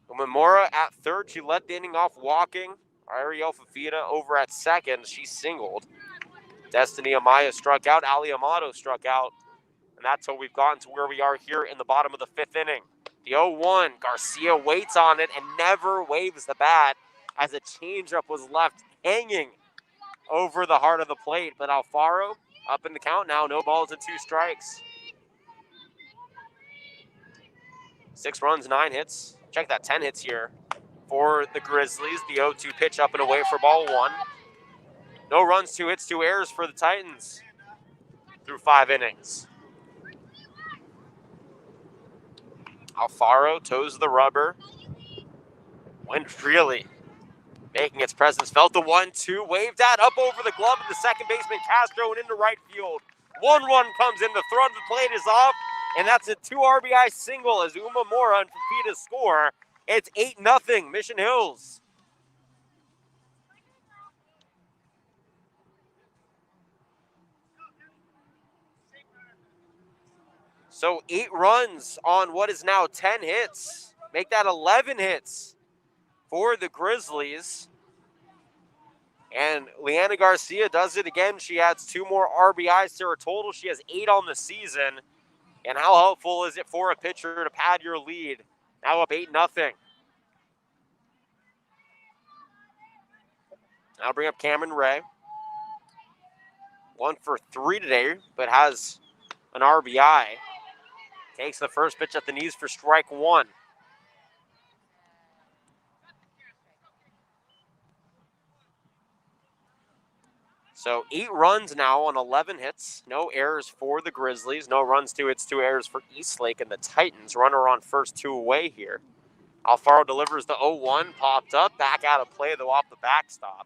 Speaker 1: Umemura at 3rd, she led the inning off walking. Ariel Fafita over at 2nd, she singled. Destiny Amaya struck out, Ali Amato struck out, and that's how we've gotten to where we are here in the bottom of the 5th inning. The 0-1, Garcia waits on it and never waves the bat as a changeup was left hanging over the heart of the plate. But Alfaro up in the count now, no balls and 2 strikes. 6 runs, 9 hits. Check that, 10 hits here for the Grizzlies. The 0-2 pitch up and away for ball 1. No runs, 2 hits, 2 errors for the Titans through 5 innings. Alfaro toes the rubber. Wind really making its presence felt. The 1-2 waved that up over the glove of the second baseman Castro and into right field. 1 run comes in. The throw to the plate is off, and that's a 2 RBI single as Umemura and Fafita score. It's 8-0 Mission Hills. So 8 runs on what is now 10 hits. Make that 11 hits for the Grizzlies. And Leanna Garcia does it again. She adds 2 more RBIs to her total. She has 8 on the season. And how helpful is it for a pitcher to pad your lead? Now up 8-0. I'll bring up Cameron Ray. 1 for 3 today, but has an RBI. Takes the first pitch at the knees for strike 1. So 8 runs now on 11 hits. No errors for the Grizzlies. No runs, 2 hits, 2 errors for Eastlake and the Titans. Runner on first, 2 away here. Alfaro delivers the 0-1. Popped up. Back out of play, though, off the backstop.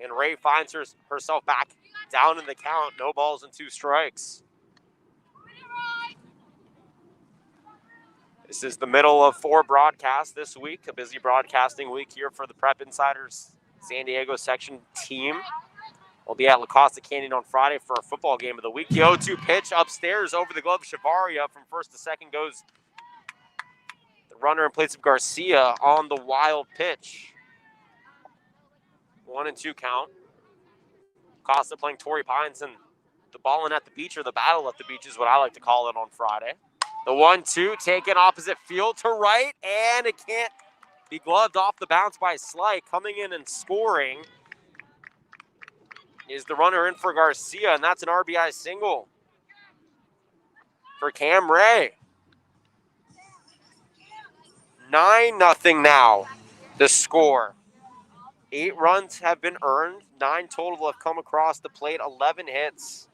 Speaker 1: And Ray finds herself back down in the count. No balls and 2 strikes. This is the middle of 4 broadcasts this week. A busy broadcasting week here for the Prep Insiders San Diego section team. We'll be at La Costa Canyon on Friday for our football game of the week. The 0-2 pitch upstairs over the glove of Shavaria. From first to second goes the runner in place of Garcia on the wild pitch. 1-2 count. Costa playing Torrey Pines, and the ballin' at the beach, or the battle at the beach is what I like to call it on Friday. The 1-2 taken opposite field to right, and it can't be gloved off the bounce by Sly. Coming in and scoring is the runner in for Garcia, and that's an RBI single for Cam Ray. 9-0 now, the score. 8 runs have been earned. 9 total have come across the plate. 11 hits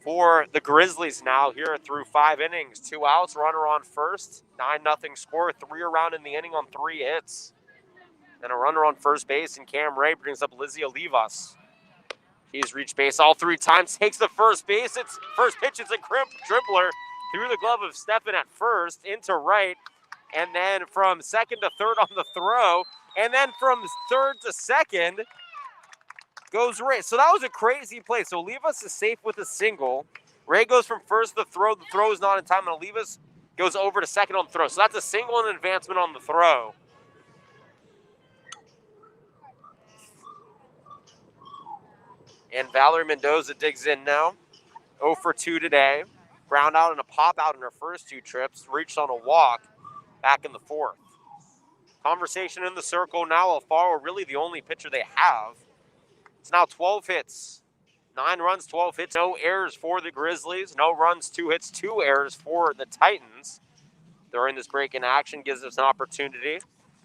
Speaker 1: for the Grizzlies now here through 5 innings. 2 outs, runner on first. 9-0 score. 3 around in the inning on 3 hits. And a runner on first base, and Cam Ray brings up Lizzie Olivas. He's reached base all 3 times, takes the first base. It's first pitch, it's a dribbler through the glove of Stefan at first into right, and then from second to third on the throw, and then from third to second goes Ray. So that was a crazy play. So Olivas is safe with a single. Ray goes from first to throw. The throw is not in time, and Olivas goes over to second on the throw. So that's a single and an advancement on the throw. And Valerie Mendoza digs in now. 0 for 2 today. Ground out and a pop out in her first 2 trips. Reached on a walk back in the 4th. Conversation in the circle now. Alfaro really the only pitcher they have. It's now 12 hits. 9 runs, 12 hits. No errors for the Grizzlies. No runs, 2 hits, 2 errors for the Titans. During this break in action gives us an opportunity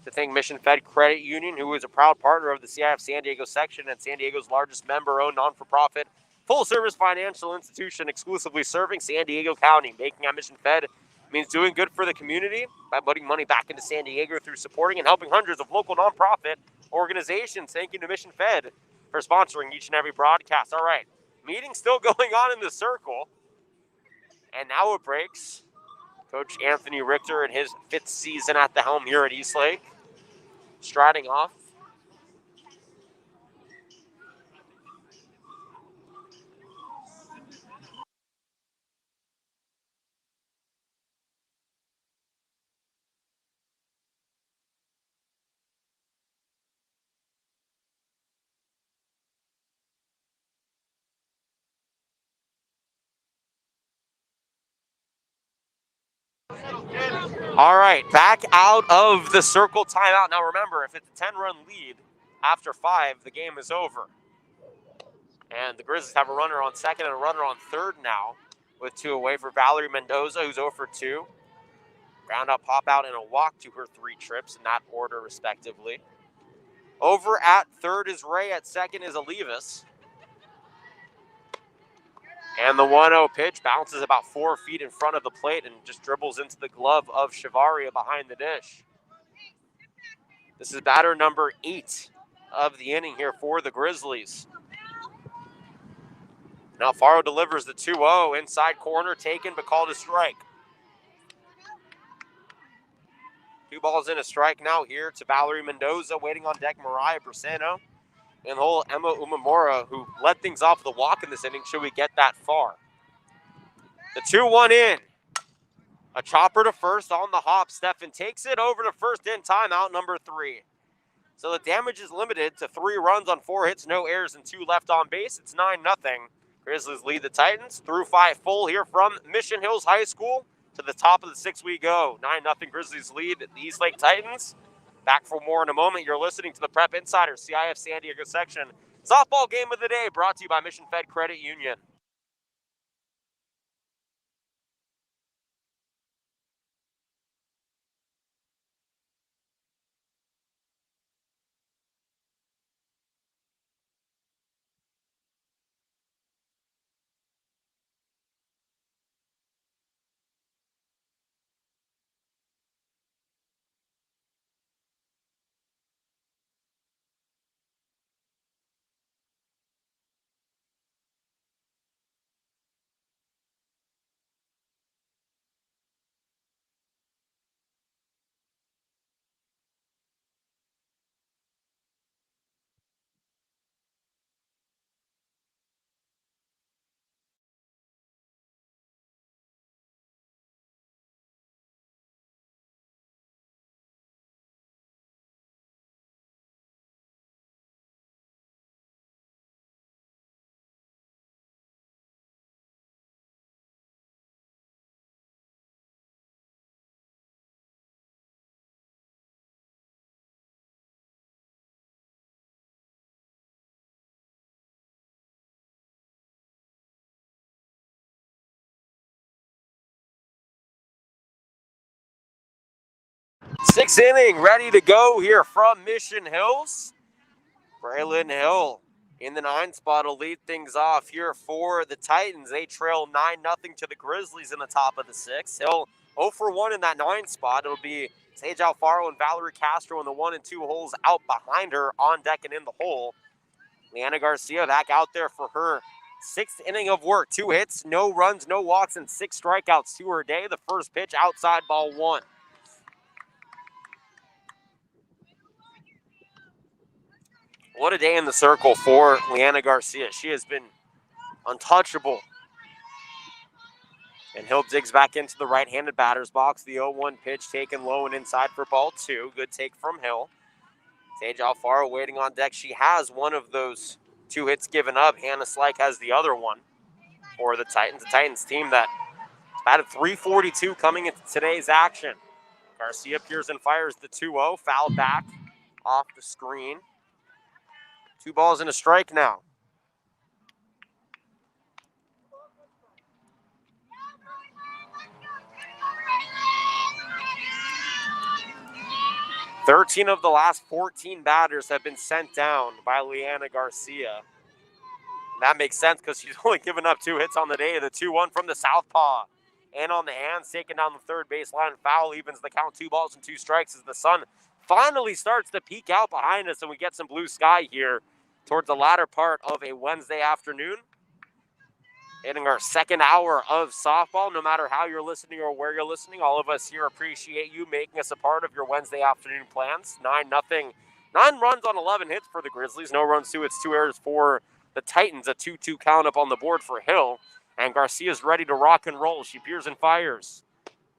Speaker 1: to thank Mission Fed Credit Union, who is a proud partner of the CIF San Diego section and San Diego's largest member-owned non-for-profit full-service financial institution exclusively serving San Diego County. Making our Mission Fed means doing good for the community by putting money back into San Diego through supporting and helping hundreds of local nonprofit organizations. Thank you to Mission Fed for sponsoring each and every broadcast. All right, meeting still going on in the circle, and now it breaks. Coach Anthony Richter in his 5th season at the helm here at Eastlake, striding off. All right, back out of the circle timeout. Now remember, if it's a 10-run lead after 5, the game is over. And the Grizzlies have a runner on second and a runner on third now with 2 away for Valerie Mendoza, who's 0 for 2. Ground out, pop out, and a walk to her 3 trips in that order, respectively. Over at third is Ray. At second is Olivas. And the 1-0 pitch bounces about 4 feet in front of the plate and just dribbles into the glove of Shavaria behind the dish. This is batter number 8 of the inning here for the Grizzlies. Now Faro delivers the 2-0. Inside corner taken but called a strike. 2 balls in a strike now here to Valerie Mendoza. Waiting on deck, Mariah Brasano. And the whole Emma Umamura, who led things off with a walk in this inning, should we get that far. The 2-1 in. A chopper to first on the hop. Stefan takes it over to first in time, out number 3. So the damage is limited to 3 runs on 4 hits, no errors, and 2 left on base. It's 9-0. Grizzlies lead the Titans through 5 full here from Mission Hills High School. To the top of the 6th we go. 9-0 Grizzlies lead the Eastlake Titans. Back for more in a moment. You're listening to the Prep Insider CIF San Diego section softball game of the day, brought to you by Mission Fed Credit Union. Sixth inning, ready to go here from Mission Hills. Braylon Hill in the 9 spot will lead things off here for the Titans. They trail 9-0 to the Grizzlies in the top of the 6th. Hill 0 for 1 in that 9 spot. It'll be Sage Alfaro and Valerie Castro in the 1 and 2 holes out behind her on deck and in the hole. Leanna Garcia back out there for her 6th inning of work. 2 hits, no runs, no walks, and 6 strikeouts to her day. The first pitch outside, ball 1. What a day in the circle for Leanna Garcia. She has been untouchable. And Hill digs back into the right-handed batter's box. The 0-1 pitch taken low and inside for ball 2. Good take from Hill. Sage Alfaro waiting on deck. She has one of those 2 hits given up. Hannah Slike has the other one for the Titans. The Titans team that batted .342 coming into today's action. Garcia peers and fires the 2-0. Foul back off the screen. 2 balls and a strike now. "13 of the last 14 batters have been sent down by Leanna Garcia." That makes sense because she's only given up 2 hits on the day. The 2-1 from the southpaw. And on the hands, taken down the third baseline. Foul evens the count, 2 balls and 2 strikes as the sun finally starts to peek out behind us and we get some blue sky here towards the latter part of a Wednesday afternoon. Hitting our 2nd hour of softball. No matter how you're listening or where you're listening, all of us here appreciate you making us a part of your Wednesday afternoon plans. 9-0. 9 runs on 11 hits for the Grizzlies. No runs, 2 hits, 2 errors for the Titans. A 2-2 count up on the board for Hill. And Garcia's ready to rock and roll. She peers and fires.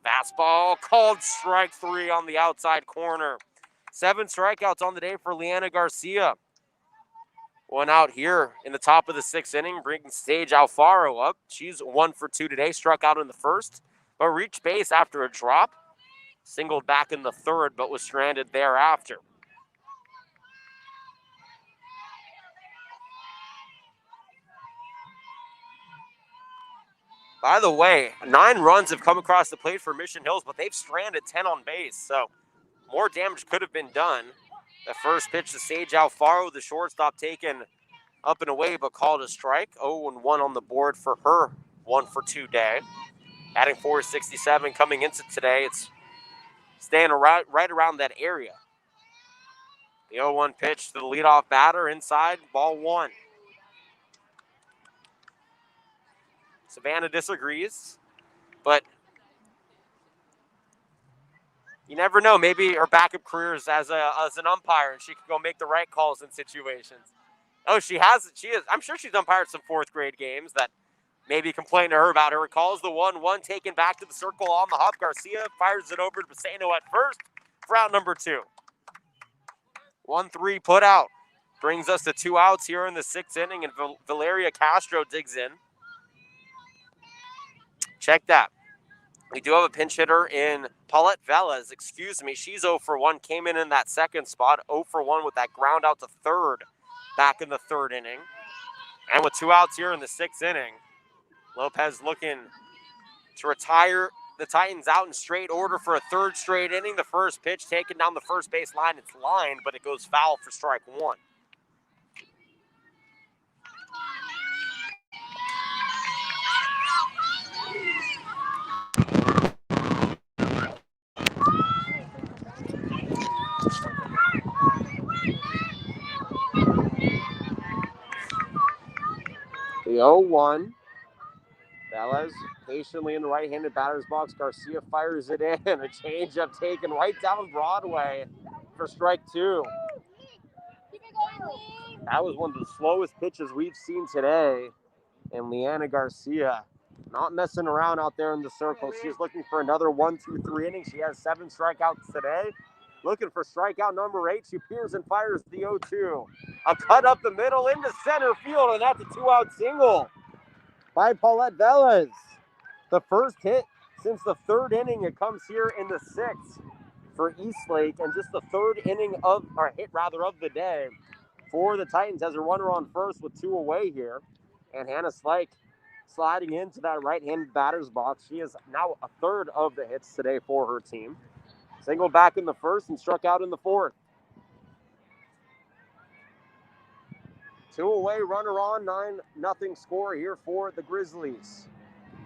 Speaker 1: Fastball called strike 3 on the outside corner. 7 strikeouts on the day for Leanna Garcia. One out here in the top of the 6th inning, bringing Sage Alfaro up. She's 1 for 2 today, struck out in the first, but reached base after a drop. Singled back in the third, but was stranded thereafter. By the way, 9 runs have come across the plate for Mission Hills, but they've stranded 10 on base, so more damage could have been done. The first pitch to Sage Alfaro, the shortstop taken up and away, but called a strike. 0-1 on the board for her 1 for 2 day. Adding .467 coming into today. It's staying right around that area. The 0-1 pitch to the leadoff batter inside, ball 1. Savannah disagrees, but you never know. Maybe her backup career is as an umpire, and she can go make the right calls in situations. Oh, she is. I'm sure she's umpired some 4th grade games that maybe complain to her about her. Calls the 1-1, taken back to the circle on the hop. Garcia fires it over to Basano at first for out number 2. 1-3 put out. Brings us to 2 outs here in the 6th inning, and Valeria Castro digs in. Check that. We do have a pinch hitter in Paulette Velez. She's 0 for 1. Came in that 2nd spot. 0 for 1 with that ground out to third back in the 3rd inning. And with 2 outs here in the 6th inning, Lopez looking to retire the Titans out in straight order for a 3rd straight inning. The first pitch taken down the first base line. It's lined, but it goes foul for strike 1. The 0-1. Velez patiently in the right-handed batter's box. Garcia fires it in. A changeup taken right down Broadway for strike 2. That was one of the slowest pitches we've seen today. And Leanna Garcia not messing around out there in the circle. She's looking for another 1, 2, 3 innings. She has 7 strikeouts today. Looking for strikeout number 8. She peers and fires the 0-2. A cut up the middle into center field, and that's a 2-out single by Paulette Velez. The first hit since the 3rd inning. It comes here in the 6th for Eastlake, and just the 3rd inning of the day for the Titans as a runner on first with 2 away here. And Hannah Slike sliding into that right-handed batter's box. She is now a 3rd of the hits today for her team. Single back in the first and struck out in the fourth. 2 away, runner on, 9-0 score here for the Grizzlies.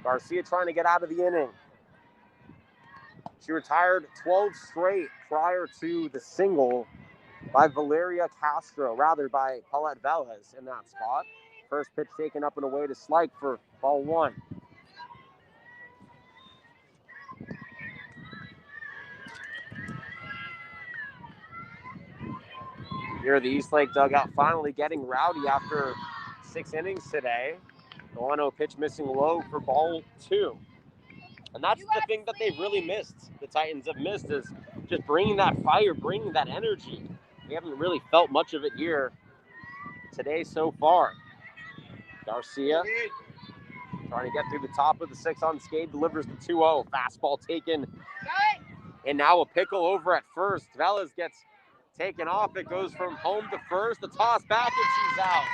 Speaker 1: Garcia trying to get out of the inning. She retired 12 straight prior to the single by Valeria Castro, rather by Paulette Velez in that spot. First pitch taken up and away to Slike for ball 1. Here, the Eastlake dugout finally getting rowdy after 6 innings today. The 1-0 pitch missing low for ball 2. And that's the thing that they've really missed, the Titans have missed, is just bringing that fire, bringing that energy. We haven't really felt much of it here today so far. Garcia trying to get through the top of the 6 unscathed, delivers the 2-0. Fastball taken. And now a pickle over at first. Velez gets taken off. It goes from home to first. The toss back and she's out.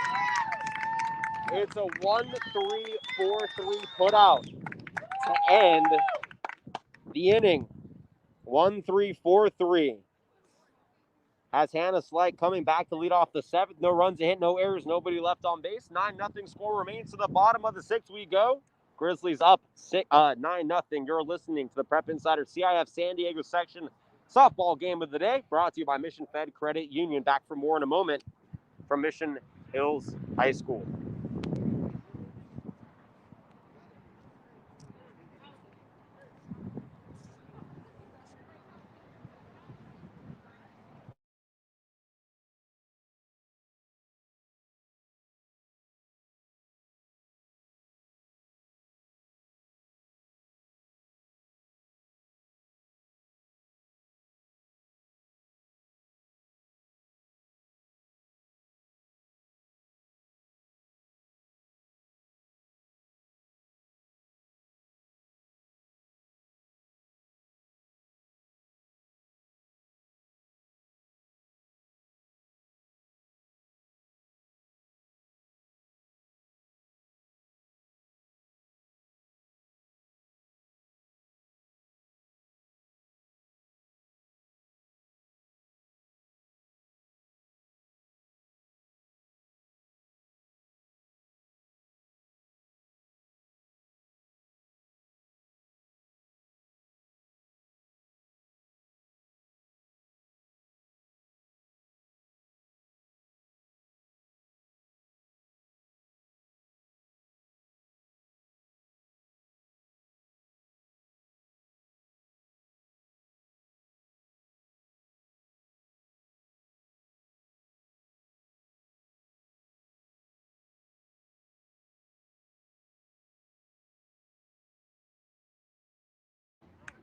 Speaker 1: It's a 1-3-4-3 put out to end the inning. 1-3-4-3. Has Hannah Slike coming back to lead off the 7th. No runs, a hit, no errors, nobody left on base. 9-0 score remains. To the bottom of the 6th we go. Grizzlies up 9-0. You're listening to the Prep Insider CIF San Diego section softball game of the day, brought to you by Mission Fed Credit Union. Back for more in a moment from Mission Hills High School.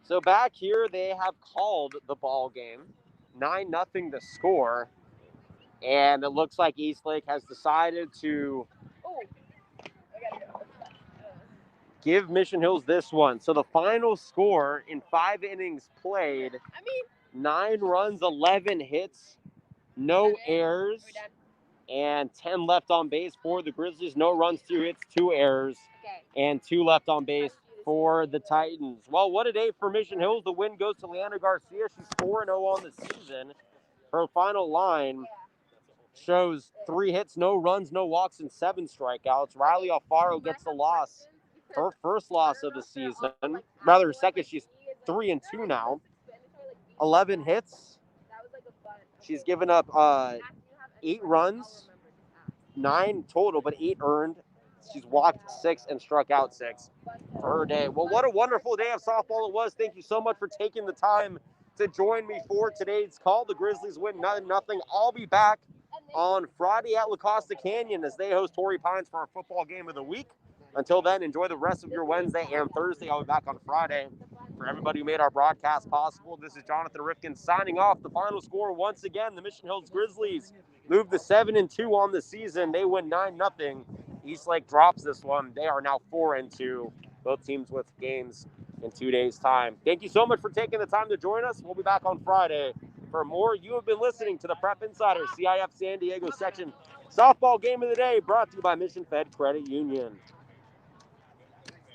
Speaker 1: So back here, they have called the ball game. 9-0 the score. And it looks like Eastlake has decided to give Mission Hills this one. So the final score in 5 innings played, 9 runs, 11 hits, no errors, and 10 left on base for the Grizzlies. No runs, 2 hits, 2 errors, and 2 left on base for the Titans. Well, what a day for Mission Hills. The win goes to Leanna Garcia. She's 4-0 on the season. Her final line shows 3 hits, no runs, no walks, and 7 strikeouts. Riley Alfaro gets the loss, her first loss of the season. Rather, second, she's 3-2 now. 11 hits. She's given up 8 runs, 9 total, but 8 earned. She's walked 6 and struck out 6 for her day. Well, what a wonderful day of softball it was. Thank you so much for taking the time to join me for today's call. The Grizzlies win 9-0. I'll be back on Friday at La Costa Canyon as they host Torrey Pines for our football game of the week. Until then, enjoy the rest of your Wednesday and Thursday. I'll be back on Friday. For everybody who made our broadcast possible, this is Jonathan Rifkin signing off. The final score, once again, the Mission Hills Grizzlies move to 7-2 on the season. They win 9-0. Eastlake drops this one. They are now 4-2. Both teams with games in 2 days' time. Thank you so much for taking the time to join us. We'll be back on Friday for more. You have been listening to the Prep Insider CIF San Diego section softball game of the day, brought to you by Mission Fed Credit Union.